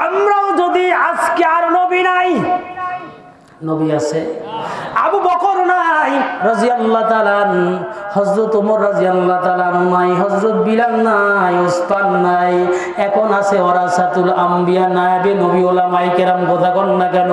[SPEAKER 1] আমরাও যদি আজকে আর নবী নাই, নবী আছে, আবু বকর নাই রাদিয়াল্লাহু তাআলা, হযরত ওমর রাদিয়াল্লাহু তাআলা নাই, হযরত বিলাল নাই, উসমান নাই, এখন আছে ওয়ারাসাতুল আম্বিয়া, নায়েবে নবী, উলামায়ে কেরাম। কথা কন না কেন?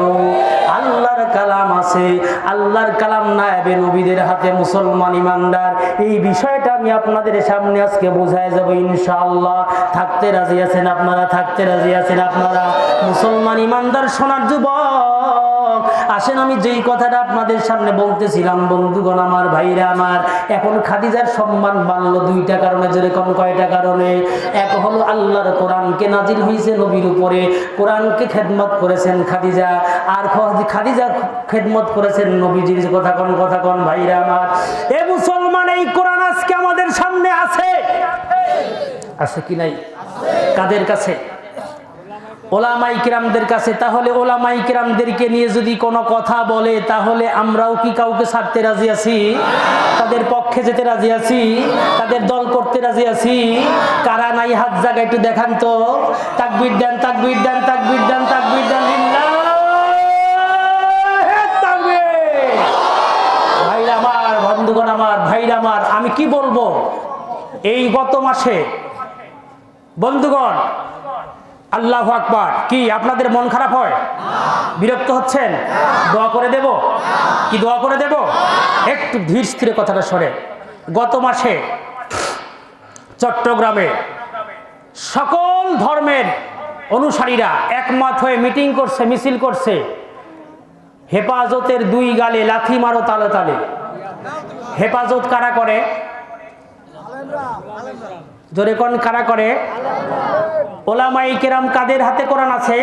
[SPEAKER 1] আল্লাহর কালাম আছে, আল্লাহর কালাম নায়েবে নবীদের হাতে। মুসলমান ইমানদার, এই বিষয়টা আমি আপনাদের সামনে আজকে বোঝায় যাব ইনশাআল্লাহ। থাকতে রাজি আছেন আপনারা? থাকতে রাজি আছেন আপনারা? মুসলমান ইমানদার সোনার যুবক, আসেন আমি যেই কথাটা আপনাদের সামনে বলতেছিলাম, বন্ধুগণ আমার, ভাইরা আমার, এখন খাদিজার সম্মান বাড়লো দুইটা কারণে। যেরকম কয়টা কারণে? এক হলো আল্লাহর কোরআনকে নাজিল হয়েছে নবীর উপরে, কোরআনকে খেদমত করেছেন খাদিজা, আর খাদিজা খেদমত করেছেন নবীজির। কথা কন ভাইরা আমার। এ মুসলমান, এই কোরআন আজকে আমাদের সামনে আছে, আছে কি নাই? কাদের কাছে? ওলামায়ে কিরামদের কাছে। তাহলে ওলামায়ে কিরামদেরকে নিয়ে যদি কোনো কথা বলে, তাহলে আমরাও কি কাউকে ছাড়তে রাজি আছি? তাদের পক্ষে যেতে রাজি আছি? তাদের দল করতে রাজি আছি? কারা নাই হাত জায়গা একটু দেখান তো। তাকবীর দেন, তাকবীর দেন, তাকবীর দেন, তাকবীর দেন। ভাইরা আমার, বন্ধুগণ আমার, ভাইরা আমার, আমি কি বলবো, এই গত মাসে বন্ধুগণ আল্লাহু আকবার। কি আপনাদের মন খারাপ হয়? বিরক্ত হচ্ছেন? দোয়া করে দেব? কি দোয়া করে দেব? একটু ধীর স্থিরে কথাটা সরে। গত মাসে চট্টগ্রামে সকল ধর্মের অনুসারীরা একমত হয়ে মিটিং করছে, মিছিল করছে, হেফাজতের 2 গালে লাথি মারো তালে তালে। হেফাজত কারা করে? জোরে কোন কারা করে? ওলামাই কেরাম। কাদের হাতে কোরআন আছে?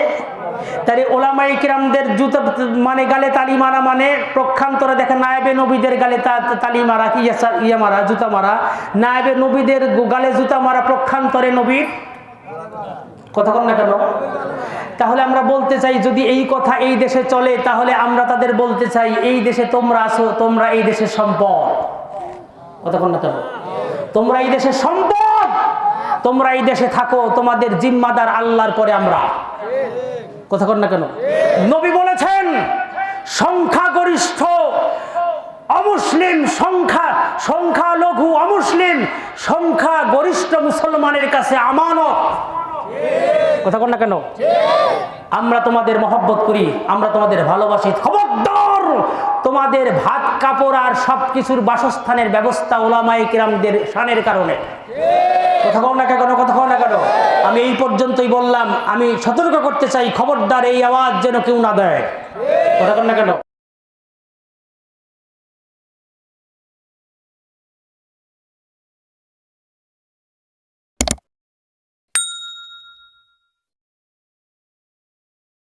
[SPEAKER 1] তাই ওলামাই কেরামদের জুতো মানে গালে তালি মারা মানে প্রক্ষান্তরে দেখেন নায়েবে নবীদের গালে তালি মারা কি ইয়া মারা, জুতা মারা। নায়েবে নবীদের গালে জুতা মারা প্রক্ষান্তরে নবীর কথা বল না কেন? তাহলে আমরা বলতে চাই যদি এই কথা এই দেশে চলে তাহলে আমরা তাদের বলতে চাই এই দেশে তোমরা আছো, তোমরা এই দেশের সম্পদ। কথা বল না কেন? তোমরা এই দেশের সম্পদ, তোমরা এই দেশে থাকো, তোমাদের জিম্মাদার আল্লাহর পরে আমরা। কথা বল না কেন? নবী বলেছেন সংখ্যাগরিষ্ঠ অমুসলিম সংখ্যালঘু অমুসলিম সংখ্যাগরিষ্ঠ মুসলমানের কাছে আমানত। কথা বল না কেন? আমরা তোমাদের মহব্বত করি, আমরা তোমাদের ভালোবাসি। খবরদার তোমাদের ভাত কাপড় আর সবকিছুর বাসস্থানের ব্যবস্থা ওলামায়ে কিরামদের শানের কারণে। কথা বল না কেন? কথা বল না কেন? আমি এই পর্যন্তই বললাম। আমি সতর্ক করতে চাই, খবরদার এই আওয়াজ যেন কেউ না দেয়। কথা বল না কেন?